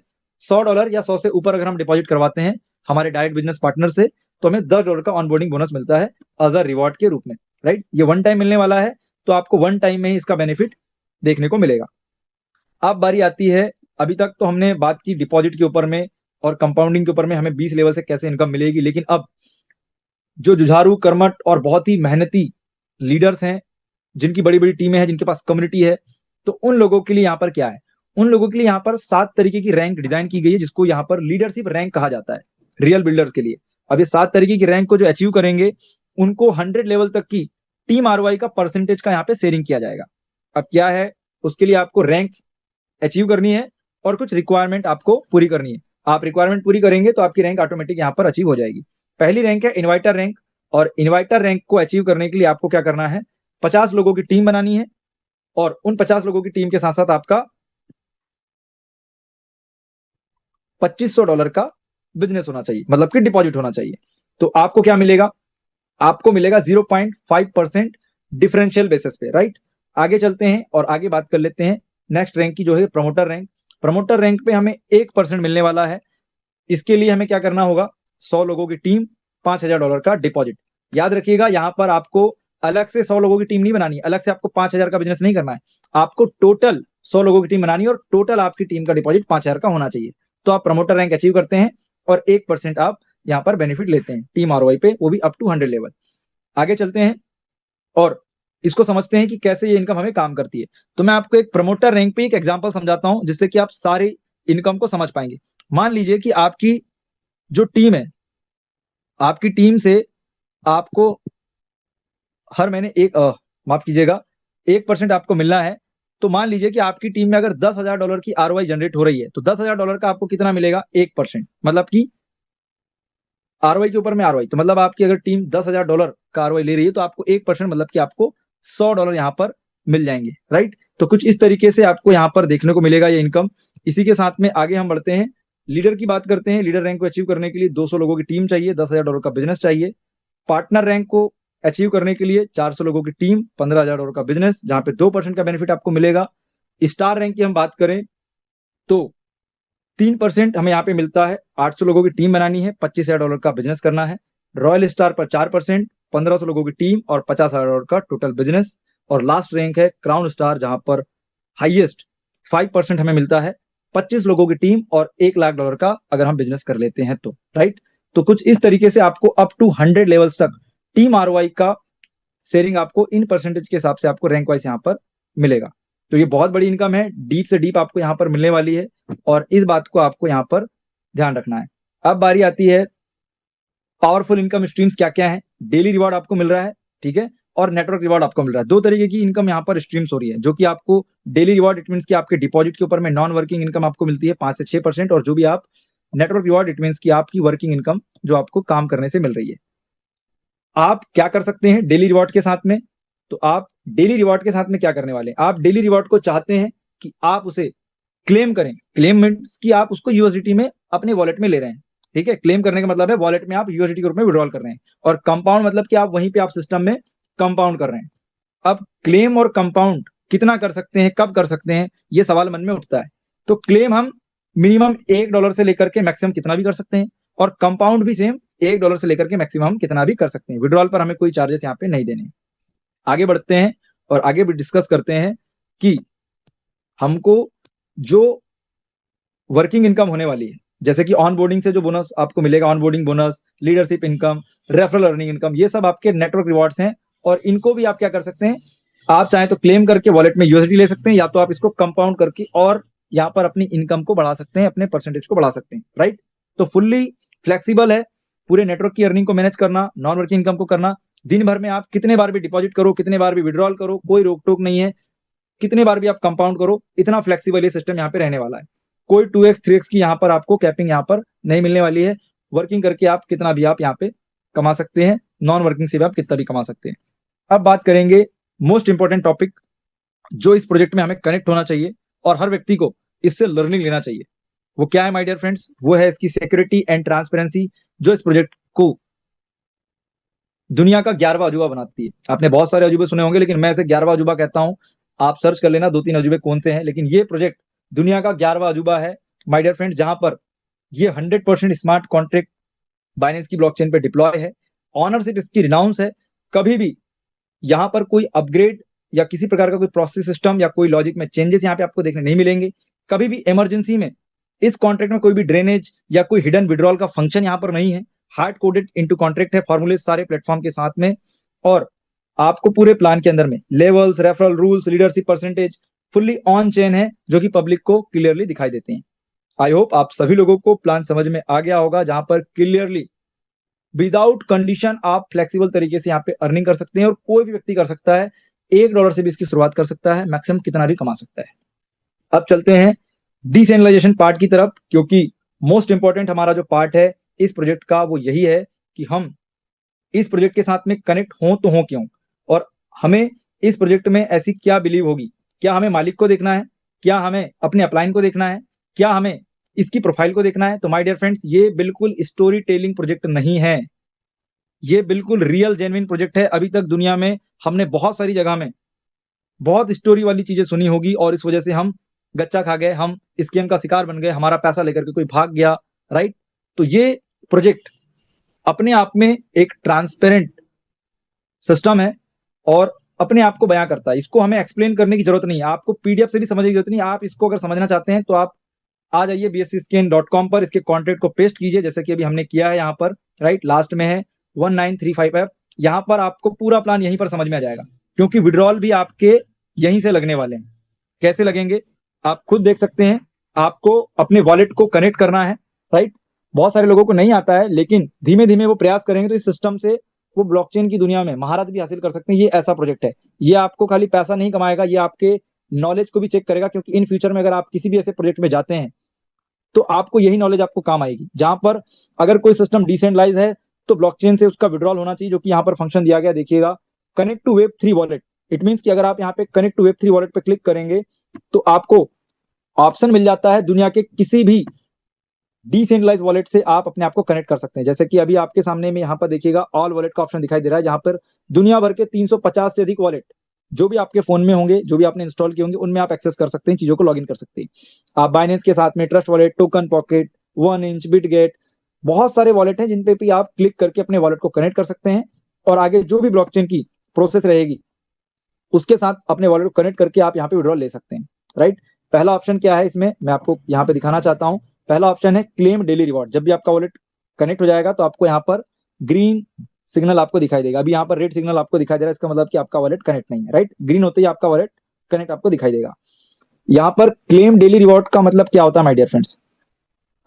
$100 या 100 से ऊपर अगर हम डिपॉजिट करवाते हैं हमारे डायरेक्ट बिजनेस पार्टनर से, तो हमें $10 का ऑनबोर्डिंग बोनस मिलता है एज अ रिवॉर्ड के रूप में, राइट। ये वन टाइम मिलने वाला है, तो आपको वन टाइम में ही इसका बेनिफिट देखने को मिलेगा। अब बारी आती है, अभी तक तो हमने बात की डिपॉजिट के ऊपर में और कंपाउंडिंग के ऊपर में, हमें 20 लेवल से कैसे इनकम मिलेगी। लेकिन अब जो जुझारू कर्मठ और बहुत ही मेहनती लीडर्स हैं, जिनकी बड़ी बड़ी टीमें हैं, जिनके पास कम्युनिटी है, तो उन लोगों के लिए यहाँ पर क्या है, उन लोगों के लिए यहाँ पर 7 तरीके की रैंक डिजाइन की गई है, जिसको यहाँ पर लीडरशिप रैंक कहा जाता है रियल बिल्डर्स के लिए। अब ये 7 तरीके की रैंक को जो अचीव करेंगे, उनको 100 लेवल तक की टीम आरओआई का परसेंटेज का यहाँ पे शेयरिंग किया जाएगा। अब क्या है, उसके लिए आपको रैंक अचीव करनी है और कुछ रिक्वायरमेंट आपको पूरी करनी है। आप रिक्वायरमेंट पूरी करेंगे तो आपकी रैंक ऑटोमेटिक यहाँ पर अचीव हो जाएगी। पहली रैंक है इन्वाइटर रैंक, और इन्वाइटर रैंक को अचीव करने के लिए आपको क्या करना है, 50 लोगों की टीम बनानी है, और उन 50 लोगों की टीम के साथ साथ आपका $2500 का बिजनेस होना चाहिए, मतलब कि डिपॉजिट होना चाहिए। तो आपको क्या मिलेगा, आपको मिलेगा 0.5% डिफरेंशियल बेसिस पे, राइट। आगे चलते हैं और आगे बात कर लेते हैं नेक्स्ट रैंक की, जो है प्रमोटर रैंक। प्रमोटर रैंक पे हमें 1% मिलने वाला है। इसके लिए हमें क्या करना होगा, 100 लोगों की टीम, $5000 का डिपॉजिट। याद रखिएगा, यहां पर आपको अलग से 100 लोगों की टीम नहीं बनानी है, अलग से आपको 5000 का बिजनेस नहीं करना है। आपको टोटल 100 लोगों की टीम बनानी है और टोटल आपकी टीम का डिपॉजिट 5000 का होना चाहिए। तो आप प्रमोटर रैंक अचीव करते हैं और 1% आप यहाँ पर बेनिफिट लेते हैं टीम आरओआई पे, वो भी अप टू 100 लेवल। आगे चलते हैं और इसको समझते हैं कि कैसे ये इनकम हमें काम करती है। तो मैं आपको एक प्रमोटर रैंक पे एक एग्जांपल समझाता हूं, जिससे कि आप सारे इनकम को समझ पाएंगे। मान लीजिए कि आपकी जो टीम है, आपकी टीम से आपको हर महीने माफ कीजिएगा, 1% आपको मिलना है। तो मान लीजिए कि आपकी टीम में अगर $10,000 की आरओआई जनरेट हो रही है, तो $10,000 का आपको कितना मिलेगा, 1%, मतलब कि आरओआई के ऊपर में आरओआई। तो मतलब आपकी अगर टीम $10,000 का आरओआई ले रही है, तो आपको 1% मतलब कि आपको $100 यहाँ पर मिल जाएंगे, राइट। तो कुछ इस तरीके से आपको यहाँ पर देखने को मिलेगा ये इनकम। इसी के साथ में आगे हम बढ़ते हैं, लीडर की बात करते हैं। लीडर रैंक को अचीव करने के लिए 200 लोगों की टीम चाहिए, $10,000 का बिजनेस चाहिए। पार्टनर रैंक को अचीव करने के लिए 400 लोगों की टीम, $15,000 का बिजनेस, जहां पे 2% का बेनिफिट आपको मिलेगा। स्टार रैंक की हम बात करें तो 3% हमें यहाँ पे मिलता है, 800 लोगों की टीम बनानी है, $25,000 का बिजनेस करना है। रॉयल स्टार पर 4%, 1500 लोगों की टीम और $50,000 का टोटल बिजनेस। और लास्ट रैंक है क्राउन स्टार, जहां पर हाईएस्ट 5% हमें मिलता है, 25 लोगों की टीम और $1,00,000 का अगर हम बिजनेस कर लेते हैं तो, राइट। तो कुछ इस तरीके से आपको अप टू 100 लेवल्स तक टीम आरओआई का शेयरिंग आपको इन परसेंटेज के हिसाब से आपको रैंक वाइज यहाँ पर मिलेगा। तो ये बहुत बड़ी इनकम है, डीप से डीप आपको यहाँ पर मिलने वाली है, और इस बात को आपको यहाँ पर ध्यान रखना है। अब बारी आती है पावरफुल इनकम स्ट्रीम्स क्या क्या है। डेली रिवॉर्ड आपको मिल रहा है, ठीक है, और नेटवर्क रिवॉर्ड आपको मिल रहा है। दो तरीके की इनकम यहाँ पर स्ट्रीम्स हो रही है, जो कि आपको डेली रिवॉर्ड इट मीन की आपके डिपॉजिट के ऊपर में नॉन वर्किंग इनकम आपको मिलती है 5 से 6%, और जो भी आप नेटवर्क रिवॉर्ड इट मीन की आपकी वर्किंग इनकम जो आपको काम करने से मिल रही है। आप क्या कर सकते हैं डेली रिवॉर्ड के साथ में, तो आप डेली रिवॉर्ड के साथ में क्या करने वाले हैं, आप डेली रिवॉर्ड को चाहते हैं कि आप उसे क्लेम करें। क्लेम मीन्स कि आप उसको यूएसडीटी में अपने वॉलेट में ले रहे हैं, ठीक है। क्लेम करने का मतलब है वॉलेट में आप यूएसडीटी के रूप में विड्रॉल कर रहे हैं, और कंपाउंड मतलब कि आप वहीं पे आप सिस्टम में कंपाउंड कर रहे हैं। अब क्लेम और कंपाउंड कितना कर सकते हैं, कब कर सकते हैं, ये सवाल मन में उठता है। तो क्लेम हम मिनिमम $1 से लेकर के मैक्सिमम कितना भी कर सकते हैं, और कंपाउंड भी सेम $1 से लेकर के मैक्सिमम हम कितना भी कर सकते हैं। विड्रॉल पर हमें कोई चार्जेस यहाँ पे नहीं देने। आगे बढ़ते हैं और आगे भी डिस्कस करते हैं कि हमको जो वर्किंग इनकम होने वाली है, जैसे कि ऑन बोर्डिंग से जो बोनस आपको मिलेगा, on boarding bonus, leadership income, referral earning income, ये सब आपके नेटवर्क रिवॉर्ड्स हैं। और इनको भी आप क्या कर सकते हैं, आप चाहे तो क्लेम करके वॉलेट में यूएसडी ले सकते हैं, या तो आप इसको कंपाउंड करके और यहाँ पर अपनी इनकम को बढ़ा सकते हैं, अपने परसेंटेज को बढ़ा सकते हैं, राइट। तो फुल्ली फ्लेक्सिबल है पूरे नेटवर्क की अर्निंग को मैनेज करना, नॉन वर्किंग इनकम को करना। दिन भर में आप कितने बार भी डिपॉजिट करो, कितने बार भी विड्रॉल करो, कोई रोक टोक नहीं है। कितने बार भी आप कंपाउंड करो, इतना फ्लेक्सिबल ये सिस्टम यहाँ पे रहने वाला है। कोई 2x 3x की यहाँ पर आपको कैपिंग यहाँ पर नहीं मिलने वाली है। वर्किंग करके आप कितना भी आप यहाँ पे कमा सकते हैं, नॉन वर्किंग से भी आप कितना भी कमा सकते हैं। अब बात करेंगे मोस्ट इंपॉर्टेंट टॉपिक जो इस प्रोजेक्ट में हमें कनेक्ट होना चाहिए और हर व्यक्ति को इससे लर्निंग लेना चाहिए। वो क्या है माय डियर फ्रेंड्स? वो है इसकी सिक्योरिटी एंड ट्रांसपेरेंसी, जो इस प्रोजेक्ट को दुनिया का 11वां अजूबा बनाती है। आपने बहुत सारे अजूबे सुने होंगे, लेकिन मैं इसे 11वां अजूबा कहता हूं। आप सर्च कर लेना 2-3 अजूबे कौन से हैं, लेकिन ये प्रोजेक्ट दुनिया का 11वां अजूबा है माय डियर फ्रेंड्स, जहां पर ये 100% स्मार्ट कॉन्ट्रैक्ट बाइनेंस की ब्लॉकचेन पे डिप्लॉय है। ऑनरशिप इसकी रिनाउंस है। कभी भी यहाँ पर कोई अपग्रेड या किसी प्रकार का कोई प्रोसेस सिस्टम या कोई लॉजिक में चेंजेस यहाँ पे आपको देखने नहीं मिलेंगे। कभी भी इमरजेंसी में इस कॉन्ट्रैक्ट में कोई भी ड्रेनेज या कोई हिडन विड्रॉल का फंक्शन यहाँ पर नहीं है। हार्ड कोडेड इनटू कॉन्ट्रैक्ट है, फॉर्मूले सारे प्लेटफॉर्म के साथ में। और आपको पूरे प्लान के अंदर में levels, referral rules, leadership percentage fully on chain है, जो कि पब्लिक को क्लियरली दिखाई देते हैं। आई होप आप सभी लोगों को प्लान समझ में आ गया होगा, जहां पर क्लियरली विदाउट कंडीशन आप फ्लेक्सिबल तरीके से यहाँ पे अर्निंग कर सकते हैं, और कोई भी व्यक्ति कर सकता है। $1 से भी इसकी शुरुआत कर सकता है, मैक्सिमम कितना भी कमा सकता है। अब चलते हैं डिसेंट्रलाइजेशन पार्ट की तरफ, क्योंकि मोस्ट इंपॉर्टेंट हमारा जो पार्ट है इस प्रोजेक्ट का वो यही है कि हम इस प्रोजेक्ट के साथ में कनेक्ट हों तो हों क्यों, और हमें इस प्रोजेक्ट में ऐसी क्या बिलीव होगी। क्या हमें मालिक को देखना है, क्या हमें अपने अपलाइन को देखना है, क्या हमें इसकी प्रोफाइल को देखना है? तो माय डियर फ्रेंड्स, ये बिल्कुल स्टोरी टेलिंग प्रोजेक्ट नहीं है, ये बिल्कुल रियल जेन्युइन प्रोजेक्ट है। अभी तक दुनिया में हमने बहुत सारी जगह में बहुत स्टोरी वाली चीजें सुनी होगी, और इस वजह से हम गच्चा खा गए, हम स्कैम का शिकार बन गए, हमारा पैसा लेकर के कोई भाग गया, राइट। तो ये प्रोजेक्ट अपने आप में एक ट्रांसपेरेंट सिस्टम है और अपने आप को बयां करता है। इसको हमें एक्सप्लेन करने की जरूरत नहीं है, आपको पीडीएफ से भी समझने की जरूरत नहीं है। आप इसको अगर समझना चाहते हैं तो आप आ जाइए bscscan.com पर, इसके कॉन्ट्रैक्ट को पेस्ट कीजिए, जैसे कि अभी हमने किया है यहाँ पर, राइट। लास्ट में है 1935F। यहाँ पर आपको पूरा प्लान यहीं पर समझ में आ जाएगा, क्योंकि विड्रॉल भी आपके यहीं से लगने वाले हैं। कैसे लगेंगे आप खुद देख सकते हैं। आपको अपने वॉलेट को कनेक्ट करना है, राइट। बहुत सारे लोगों को नहीं आता है, लेकिन धीमे धीमे वो प्रयास करेंगे तो इस सिस्टम से वो ब्लॉकचेन की दुनिया में महारत भी हासिल कर सकते हैं। ये ऐसा प्रोजेक्ट है, ये आपको खाली पैसा नहीं कमाएगा, ये आपके नॉलेज को भी चेक करेगा, क्योंकि इन फ्यूचर में अगर आप किसी भी ऐसे प्रोजेक्ट में जाते हैं तो आपको यही नॉलेज आपको काम आएगी। जहां पर अगर कोई सिस्टम डिसेंट्रलाइज है तो ब्लॉकचेन से उसका विड्रॉल होना चाहिए, जो कि यहाँ पर फंक्शन दिया गया, देखिएगा, कनेक्ट टू वेब3 वॉलेट। इट मींस कि अगर आप यहाँ पे कनेक्ट टू वेब3 वॉलेट पे क्लिक करेंगे तो आपको ऑप्शन मिल जाता है दुनिया के किसी भी डिसेंट्रलाइज वॉलेट से आप अपने आप को कनेक्ट कर सकते हैं। जैसे कि अभी आपके सामने में यहाँ पर देखिएगा ऑल वॉलेट का ऑप्शन दिखाई दे रहा है, जहां पर दुनिया भर के 350 से अधिक वॉलेट जो भी आपके फोन में होंगे, जो भी आपने इंस्टॉल किए होंगे, उनमें आप एक्सेस कर सकते हैं, चीजों को लॉगिन कर सकते हैं। आप बाइनेंस के साथ में trust wallet, token pocket, 1inch, Bitget, बहुत सारे वॉलेट हैं जिन पे भी आप क्लिक करके अपने वॉलेट को कनेक्ट कर सकते हैं, और आगे जो भी ब्लॉकचेन की प्रोसेस रहेगी उसके साथ अपने वॉलेट को कनेक्ट करके आप यहाँ पे विड्रॉल ले सकते हैं, राइट। पहला ऑप्शन क्या है इसमें, मैं आपको यहाँ पे दिखाना चाहता हूँ। पहला ऑप्शन है क्लेम डेली रिवॉर्ड। जब भी आपका वॉलेट कनेक्ट हो जाएगा तो आपको यहाँ पर ग्रीन सिग्नल आपको दिखाई देगा। अभी यहाँ पर रेड सिग्नल आपको दिखाई दे रहा है, इसका मतलब कि आपका वॉलेट कनेक्ट नहीं है, राइट। ग्रीन होते ही आपका वॉलेट कनेक्ट आपको दिखाई देगा। यहाँ पर क्लेम डेली रिवॉर्ड का मतलब क्या होता है माय डियर फ्रेंड्स,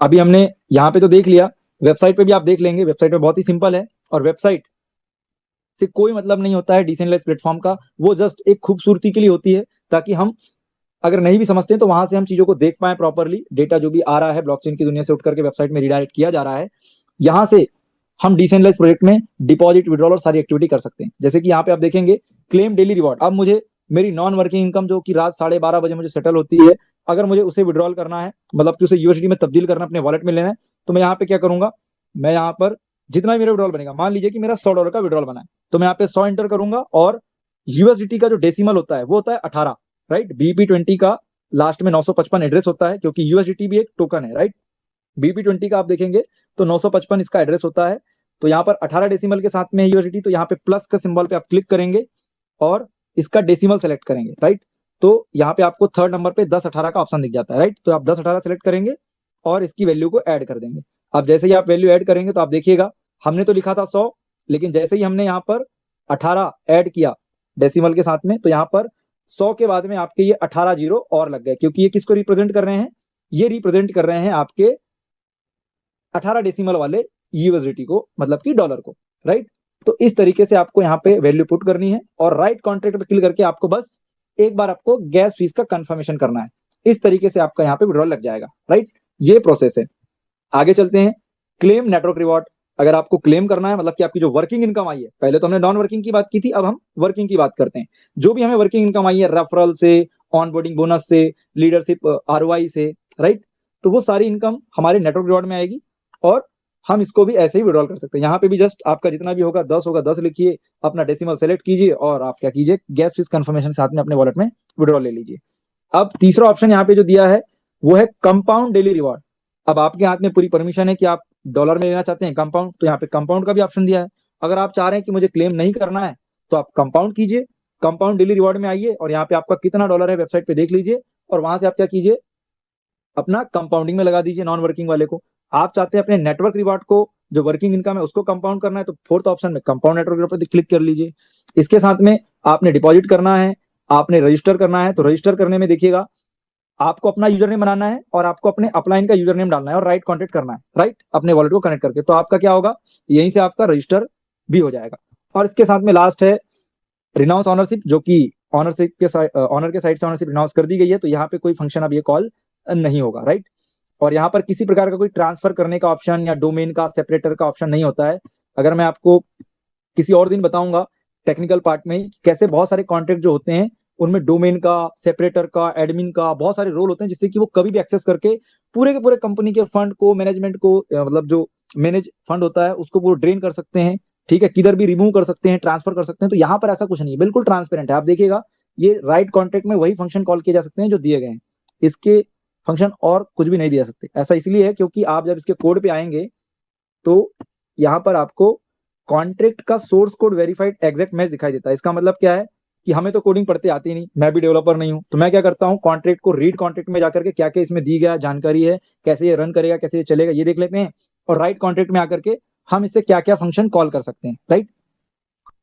अभी हमने यहाँ पे तो देख लिया, वेबसाइट पे भी आप देख लेंगे। वेबसाइट पे बहुत ही सिंपल है, और वेबसाइट से कोई मतलब नहीं होता है डिसेंट्रलाइज्ड प्लेटफॉर्म का, वो जस्ट एक खूबसूरती के लिए होती है, ताकि हम अगर नहीं भी समझते हैं तो वहां से हम चीजों को देख पाए प्रॉपरली। डेटा जो भी आ रहा है ब्लॉकचेन की दुनिया से उठ करके वेबसाइट में रिडायरेक्ट किया जा रहा है, यहाँ से हम डिसेंट्रलाइज्ड प्रोजेक्ट में डिपॉजिट, विड्रॉल और सारी एक्टिविटी कर सकते हैं। जैसे कि यहाँ पे आप देखेंगे क्लेम डेली रिवॉर्ड। अब मुझे मेरी नॉन वर्किंग इनकम जो कि रात 12:30 बजे मुझे सेटल होती है, अगर मुझे उसे विड्रॉल करना है, मतलब कि उसे यूएसडी में तब्दील करना, अपने वॉलेट में लेना है, तो मैं यहाँ पे क्या करूंगा, मैं यहाँ पर जितना भी मेरा विड्रॉल बनेगा, मान लीजिए कि मेरा $100 का विड्रॉल बना है, तो मैं यहाँ पे 100 एंटर करूंगा, और यूएसडीटी का जो डेसिमल होता है वो होता है 18, राइट। BP20 का लास्ट में 955 एड्रेस होता है, क्योंकि यूएसडीटी भी एक टोकन है, राइट। BP20 का आप देखेंगे तो 955 इसका एड्रेस होता है। तो यहाँ पर 18 डेसिमल के साथ में यूएसडीटी, तो यहाँ पे प्लस का सिंबल पे आप क्लिक करेंगे और इसका डेसिमल सेलेक्ट करेंगे, राइट। तो यहाँ पे आपको थर्ड नंबर पे 1018 का ऑप्शन दिख जाता है, राइट। तो आप 1018 सेलेक्ट करेंगे और इसकी वैल्यू को ऐड कर देंगे। अब जैसे ही आप वैल्यू ऐड करेंगे तो आप देखिएगा हमने तो लिखा था 100, लेकिन जैसे ही हमने यहाँ पर 18 ऐड किया डेसिमल के साथ में, तो यहाँ पर 100 के बाद में आपके ये 18 जीरो और लग गए, क्योंकि ये किसको रिप्रेजेंट कर रहे हैं, ये रिप्रेजेंट कर रहे हैं आपके 18 डेसिमल वाले यूएसडीटी को, मतलब कि डॉलर को, राइट। तो इस तरीके से आपको यहाँ पे वैल्यू पुट करनी है और राइट कॉन्ट्रैक्ट पे क्लिक करके आपको बस एक बार आपको गैस फीस का कंफर्मेशन करना है। इस तरीके से आपका यहाँ पे विड्रॉल लग जाएगा, राइट। ये प्रोसेस है। आगे चलते हैं, क्लेम नेटवर्क रिवॉर्ड। अगर आपको क्लेम करना है, मतलब कि आपकी जो वर्किंग इनकम आई है, पहले तो हमने नॉन वर्किंग की बात की थी, अब हम वर्किंग की बात करते हैं। जो भी हमें वर्किंग इनकम आई है, रेफरल से, ऑनबोर्डिंग बोनस से, लीडरशिप आरओआई से, राइट, तो वो सारी इनकम हमारे नेटवर्क रिवॉर्ड में आएगी और हम इसको भी ऐसे ही विड्रॉल कर सकते हैं। यहाँ पे भी जस्ट आपका जितना भी होगा 10 होगा, 10 लिखिए, अपना डेसिमल सेलेक्ट कीजिए और आप क्या कीजिए, गैस फीस कंफर्मेशन साथ में अपने वॉलेट में विड्रॉल ले लीजिए। अब तीसरा ऑप्शन यहाँ पे जो दिया है वो है कंपाउंड डेली रिवॉर्ड। अब आपके हाथ में पूरी परमिशन है कि आप डॉलर में लेना चाहते हैं कंपाउंड, तो यहाँ पे कंपाउंड का भी ऑप्शन दिया है। अगर आप चाह रहे हैं कि मुझे क्लेम नहीं करना है तो आप कंपाउंड कीजिए, कंपाउंड डेली रिवॉर्ड में आइए और यहाँ पे आपका कितना डॉलर है वेबसाइट पे देख लीजिए और वहां से आप क्या कीजिए, अपना कंपाउंडिंग में लगा दीजिए नॉन वर्किंग वाले को। आप चाहते हैं अपने नेटवर्क रिवॉर्ड को, जो वर्किंग इनकम है, उसको कंपाउंड करना है, तो फोर्थ ऑप्शन में कंपाउंड नेटवर्क रिवॉर्ड पर क्लिक कर लीजिए। इसके साथ में आपने डिपॉजिट करना है, आपने रजिस्टर करना है, तो रजिस्टर करने में देखिएगा आपको अपना यूजर नेम बनाना है और आपको अपने अपलाइन का यूजर नेम डालना है और राइट कॉन्टेक्ट करना है, राइट, अपने वॉलेट को कनेक्ट करके। तो आपका क्या होगा, यहीं से आपका रजिस्टर भी हो जाएगा। और इसके साथ में लास्ट है रिनाउंस ऑनरशिप, जो कि ऑनरशिप के ऑनर के साइड से ऑनरशिप रिनाउंस कर दी गई है, तो यहाँ पे कोई फंक्शन अब ये कॉल नहीं होगा, राइट। और यहाँ पर किसी प्रकार का कोई ट्रांसफर करने का ऑप्शन या डोमेन का सेपरेटर का ऑप्शन नहीं होता है। अगर मैं आपको किसी और दिन बताऊंगा टेक्निकल पार्ट में ही कैसे बहुत सारे कॉन्ट्रैक्ट जो होते हैं उनमें डोमेन का, सेपरेटर का, एडमिन का बहुत सारे रोल होते हैं, जिससे कि वो कभी भी एक्सेस करके पूरे के पूरे कंपनी के फंड को, मैनेजमेंट को, मतलब जो मैनेज फंड होता है उसको पूरा ड्रेन कर सकते हैं, ठीक है, किधर भी रिमूव कर सकते हैं, ट्रांसफर कर सकते हैं। तो यहाँ पर ऐसा कुछ नहीं है, बिल्कुल ट्रांसपेरेंट है। आप देखिएगा ये राइट कॉन्ट्रैक्ट में वही फंक्शन कॉल किए जा सकते हैं जो दिए गए हैं, इसके फंक्शन और कुछ भी नहीं दिया सकते। ऐसा इसलिए है क्योंकि आप जब इसके कोड पे आएंगे तो यहाँ पर आपको कॉन्ट्रैक्ट का source code verified exact match दिखाई देता है। इसका मतलब क्या है कि हमें तो कोडिंग पढ़ते आती नहीं, मैं भी डेवलपर नहीं हूं, तो मैं क्या करता हूं, कॉन्ट्रैक्ट को रीड कॉन्ट्रैक्ट में जाकर के क्या क्या इसमें दी गया जानकारी है, कैसे ये रन करेगा, कैसे ये चलेगा, ये देख लेते हैं और राइट कॉन्ट्रैक्ट में आकर के हम इससे क्या क्या फंक्शन कॉल कर सकते हैं, राइट।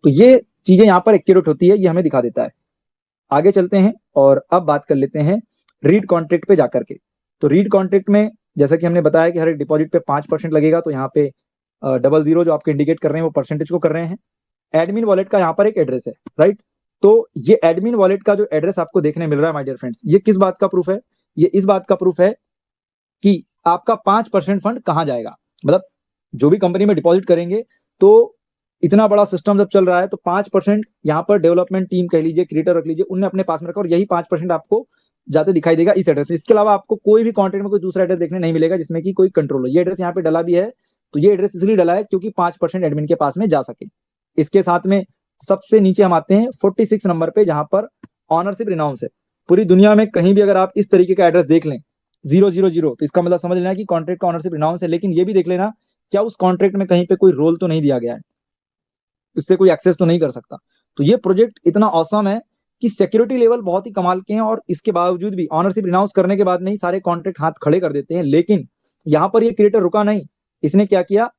तो ये चीजें यहाँ पर एक्यूरेट होती है, ये हमें दिखा देता है। आगे चलते हैं और अब बात कर लेते हैं रीड कॉन्ट्रैक्ट पे जाकर के। तो रीड कॉन्ट्रैक्ट में जैसा कि हमने बताया कि हर एक डिपॉजिट पे 5% लगेगा, तो यहाँ पे 00 जो आपके इंडिकेट कर रहे हैं वो परसेंटेज को कर रहे हैं। एडमिन वॉलेट का यहाँ पर एक एड्रेस है, राइट। तो ये एडमिन वॉलेट का जो एड्रेस आपको देखने मिल रहा है माय डियर फ्रेंड्स, ये किस बात का प्रूफ है, ये इस बात का प्रूफ है कि आपका 5% फंड कहाँ जाएगा। मतलब जो भी कंपनी में डिपॉजिट करेंगे तो इतना बड़ा सिस्टम जब चल रहा है तो 5% यहाँ पर डेवलपमेंट टीम कह लीजिए, क्रिएटर रख लीजिए, उनने अपने पास में रखा और यही 5% आपको जाते दिखाई देगा इस एड्रेस में। इसके अलावा आपको कोई भी कॉन्टेंट में कोई दूसरा एड्रेस देखने नहीं मिलेगा जिसमें कि कोई कंट्रोल हो। ये एड्रेस यहाँ पे डला भी है, तो ये एड्रेस इसलिए डला है क्योंकि 5% एडमिन के पास में जा सके। इसके साथ में सबसे नीचे हम आते हैं 46 नंबर पे, जहां पर ऑनरशिप रिनाउंस है। पूरी दुनिया में कहीं भी अगर आप इस तरीके का एड्रेस देख लें 000, तो इसका मतलब समझ लेना कि कॉन्ट्रैक्ट का ऑनरशिप रिनाउंस है। लेकिन ये भी देख लेना क्या उस कॉन्ट्रैक्ट में कहीं पे कोई रोल तो नहीं दिया गया है, उससे कोई एक्सेस तो नहीं कर सकता। तो ये प्रोजेक्ट इतना औसम है कि सिक्योरिटी लेवल बहुत ही कमाल के हैं और इसके बावजूद भी ऑनरशिप रिनाउंस करने के बाद में ही सारे कॉन्ट्रैक्ट हाथ खड़े कर देते हैं। लेकिन यहाँ पर ये क्रिएटर रुका नहीं, इसने क्या किया,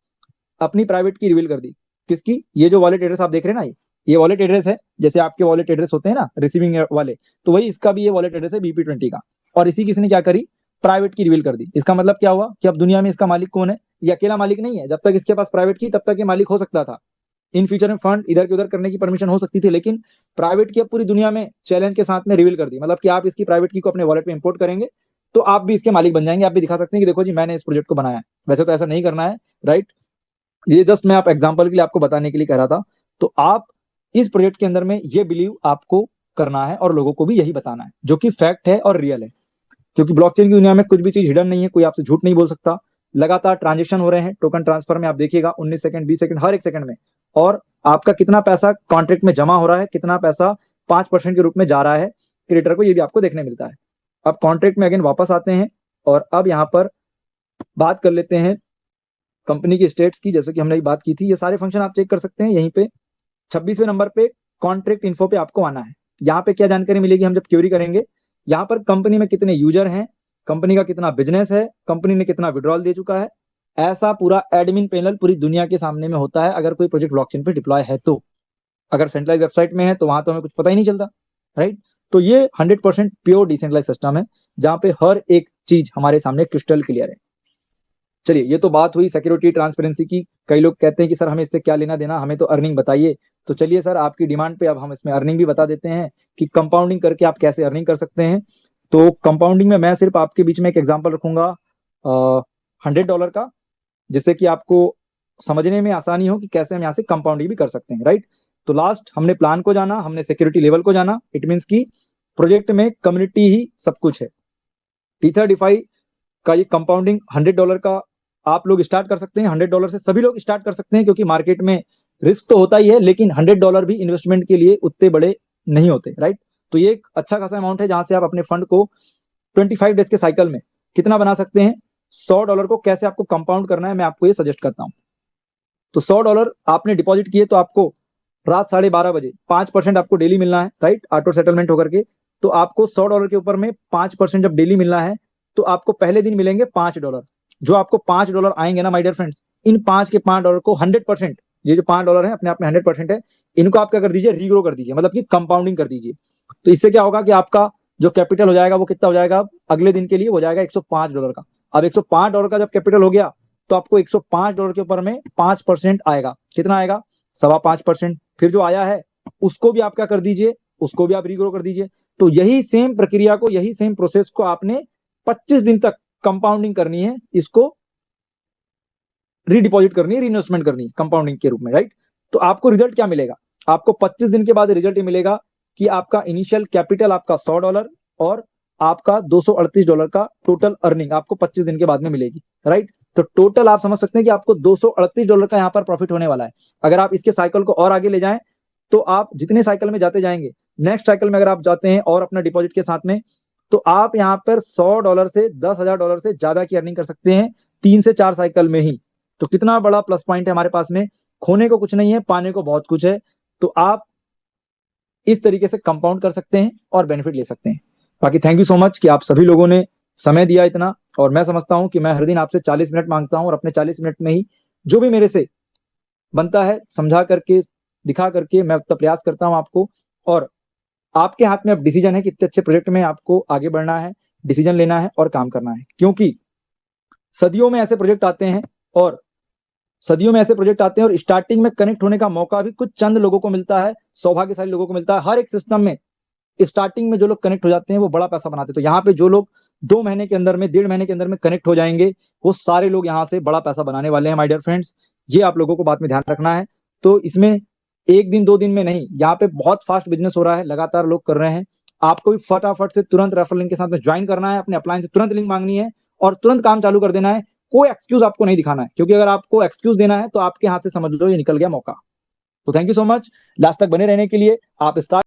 अपनी प्राइवेट की रिवील कर दी। किसकी, ये जो वॉलेट एड्रेस आप देख रहे हैं ना, ये वॉलेट एड्रेस है, जैसे आपके वॉलेट एड्रेस होते हैं ना रिसीविंग वाले, तो वही इसका भी ये वॉलेट एड्रेस है BP20 का। और इसी की इसने क्या करी, प्राइवेट की रिवील कर दी। इसका मतलब क्या हुआ कि अब दुनिया में इसका मालिक कौन है, ये अकेला मालिक नहीं है। जब तक इसके पास प्राइवेट की तब तक ये मालिक हो सकता था, इन फ्यूचर में फंड इधर के उधर करने की परमिशन हो सकती थी, लेकिन प्राइवेट की अब पूरी दुनिया में चैलेंज के साथ में रिवील कर दी। मतलब कि आप इसकी प्राइवेट की को अपने वॉलेट में इंपोर्ट करेंगे तो आप भी इसके मालिक बन जाएंगे, आप भी दिखा सकते हैं कि देखो जी मैंने इस प्रोजेक्ट को बनाया है। वैसे तो ऐसा नहीं करना है, राइट, ये जस्ट मैं आप एग्जांपल के लिए आपको बताने के लिए कह रहा था। तो आप इस प्रोजेक्ट के अंदर में ये बिलीव आपको करना है और लोगों को भी यही बताना है, जो कि फैक्ट है और रियल है। क्योंकि ब्लॉकचेन की दुनिया में कुछ भी चीज हिडन नहीं है, कोई आपसे झूठ नहीं बोल सकता। लगातार ट्रांजेक्शन हो रहे हैं टोकन ट्रांसफर में, आप देखिएगा 19 सेकंड 20 सेकंड हर एक सेकंड में, और आपका कितना पैसा कॉन्ट्रैक्ट में जमा हो रहा है, कितना पैसा 5% के रूप में जा रहा है क्रिएटर को, ये भी आपको देखने मिलता है। अब कॉन्ट्रैक्ट में अगेन वापस आते हैं और अब यहाँ पर बात कर लेते हैं कंपनी की स्टेट्स की, जैसे कि हमने बात की थी। ये सारे फंक्शन आप चेक कर सकते हैं। यहीं पे 26वें नंबर पे कॉन्ट्रैक्ट इन्फो पे आपको आना है। यहाँ पे क्या जानकारी मिलेगी हम जब क्वेरी करेंगे, यहाँ पर कंपनी में कितने यूजर हैं, कंपनी का कितना बिजनेस है, कंपनी ने कितना विड्रॉल दे चुका है, ऐसा पूरा एडमिन पैनल पूरी दुनिया के सामने में होता है अगर कोई प्रोजेक्ट ब्लॉकचेन पे डिप्लॉय है तो। अगर सेंट्रलाइज वेबसाइट में है तो वहां तो हमें कुछ पता ही नहीं चलता, राइट। तो ये 100% प्योर डिसेंट्रलाइज सिस्टम है जहां पे हर एक चीज हमारे सामने क्रिस्टल क्लियर है। चलिए, ये तो बात हुई सिक्योरिटी ट्रांसपेरेंसी की। कई लोग कहते हैं कि सर हमें इससे क्या लेना देना, हमें तो अर्निंग बताइए। तो चलिए सर, आपकी डिमांड पे अब हम इसमें अर्निंग भी बता देते हैं कि कंपाउंडिंग करके आप कैसे अर्निंग कर सकते हैं। तो कंपाउंडिंग में मैं सिर्फ आपके बीच में एक एग्जांपल रखूंगा $100 का, जिससे कि आपको समझने में आसानी हो कि कैसे हम यहाँ से कंपाउंडिंग भी कर सकते हैं, राइट। तो लास्ट हमने प्लान को जाना, हमने सिक्योरिटी लेवल को जाना। इट मीन्स की प्रोजेक्ट में कम्युनिटी ही सब कुछ है। Tether का ये कंपाउंडिंग $100 का आप लोग स्टार्ट कर सकते हैं। $100 से सभी लोग स्टार्ट कर सकते हैं, क्योंकि मार्केट में रिस्क तो होता ही है, लेकिन $100 भी इन्वेस्टमेंट के लिए उतने बड़े नहीं होते, राइट। तो ये एक अच्छा खासा अमाउंट है जहां से आप अपने फंड को 25 डेज के साइकिल में कितना बना सकते हैं। $100 को कैसे आपको कंपाउंड करना है मैं आपको ये सजेस्ट करता हूँ। तो $100 आपने डिपॉजिट किए तो आपको रात 12:30 बजे 5% आपको डेली मिलना है, राइट, ऑटो सेटलमेंट होकर के। तो आपको $100 के ऊपर में 5% जब डेली मिलना है तो आपको पहले दिन मिलेंगे $5। जो आपको $5 आएंगे ना माय डियर फ्रेंड्स, इन 5 के $5 को 100%, ये जो $5 है अपने आप में 100% है, इनको आप क्या कर दीजिए, रीग्रो कर दीजिए, मतलब कि कंपाउंडिंग कर दीजिए। तो इससे क्या होगा कि आपका जो कैपिटल हो जाएगा वो कितना हो जाएगा, अगले दिन के लिए हो जाएगा $105 का। अब $105 का जब कैपिटल हो गया तो आपको $105 के ऊपर में 5% आएगा। कितना आएगा, 5.25%। फिर जो आया है उसको भी आप क्या कर दीजिए, उसको भी आप रीग्रो कर दीजिए। तो यही सेम प्रक्रिया को, यही सेम प्रोसेस को आपने 25 दिन तक कंपाउंडिंग करनी है, इसको रीडिपॉजिट करनी है, रीइन्वेस्टमेंट करनी है कंपाउंडिंग के रूप में, राइट। तो आपको रिजल्ट क्या मिलेगा, आपको 25 दिन के बाद रिजल्ट ये मिलेगा कि आपका इनिशियल कैपिटल आपका $100 और आपका $238 का टोटल अर्निंग आपको 25 दिन के बाद में मिलेगी, राइट। तो टोटल आप समझ सकते हैं कि आपको $238 का यहाँ पर प्रॉफिट होने वाला है। अगर आप इसके साइकिल को और आगे ले जाएं तो आप जितने साइकिल में जाते जाएंगे, नेक्स्ट साइकिल में अगर आप जाते हैं और अपना डिपॉजिट के साथ में, तो आप यहाँ पर $100 से $10,000 से ज्यादा की अर्निंग कर सकते हैं 3 से 4 साइकिल में ही। तो कितना बड़ा प्लस पॉइंट है हमारे पास में, खोने को कुछ नहीं है, पाने को बहुत कुछ है। तो आप इस तरीके से कंपाउंड कर सकते हैं और बेनिफिट ले सकते हैं। बाकी थैंक यू सो मच कि आप सभी लोगों ने समय दिया इतना। और मैं समझता हूं कि मैं हर दिन आपसे 40 मिनट मांगता हूं, और अपने 40 मिनट में ही जो भी मेरे से बनता है समझा करके, दिखा करके मैं उतना प्रयास करता हूं आपको। और आपके हाथ में अब डिसीजन है कि इतने अच्छे प्रोजेक्ट में आपको आगे बढ़ना है, डिसीजन लेना है और काम करना है। क्योंकि सदियों में ऐसे प्रोजेक्ट आते हैं और स्टार्टिंग में कनेक्ट होने का मौका भी कुछ चंद लोगों को मिलता है, सौभाग्यशाली लोगों को मिलता है। हर एक सिस्टम में स्टार्टिंग में जो लोग कनेक्ट हो जाते हैं वो बड़ा पैसा बनाते हैं। तो यहाँ पे जो लोग 2 महीने के अंदर में, 1.5 महीने के अंदर में कनेक्ट हो जाएंगे, वो सारे लोग यहाँ से बड़ा पैसा बनाने वाले हैं माय डियर फ्रेंड्स। ये आप लोगों को बात में ध्यान रखना है। तो इसमें 1 दिन 2 दिन में नहीं, यहाँ पे बहुत फास्ट बिजनेस हो रहा है, लगातार लोग कर रहे हैं। आपको भी फटाफट से तुरंत रेफरल लिंक के साथ में ज्वाइन करना है, अपने अपलाइन से तुरंत लिंक मांगनी है और तुरंत काम चालू कर देना है। कोई एक्सक्यूज आपको नहीं दिखाना है, क्योंकि अगर आपको एक्सक्यूज देना है तो आपके हाथ से समझ लो ये निकल गया मौका। तो thank you so much last तक बने रहने के लिए। आप स्टार्ट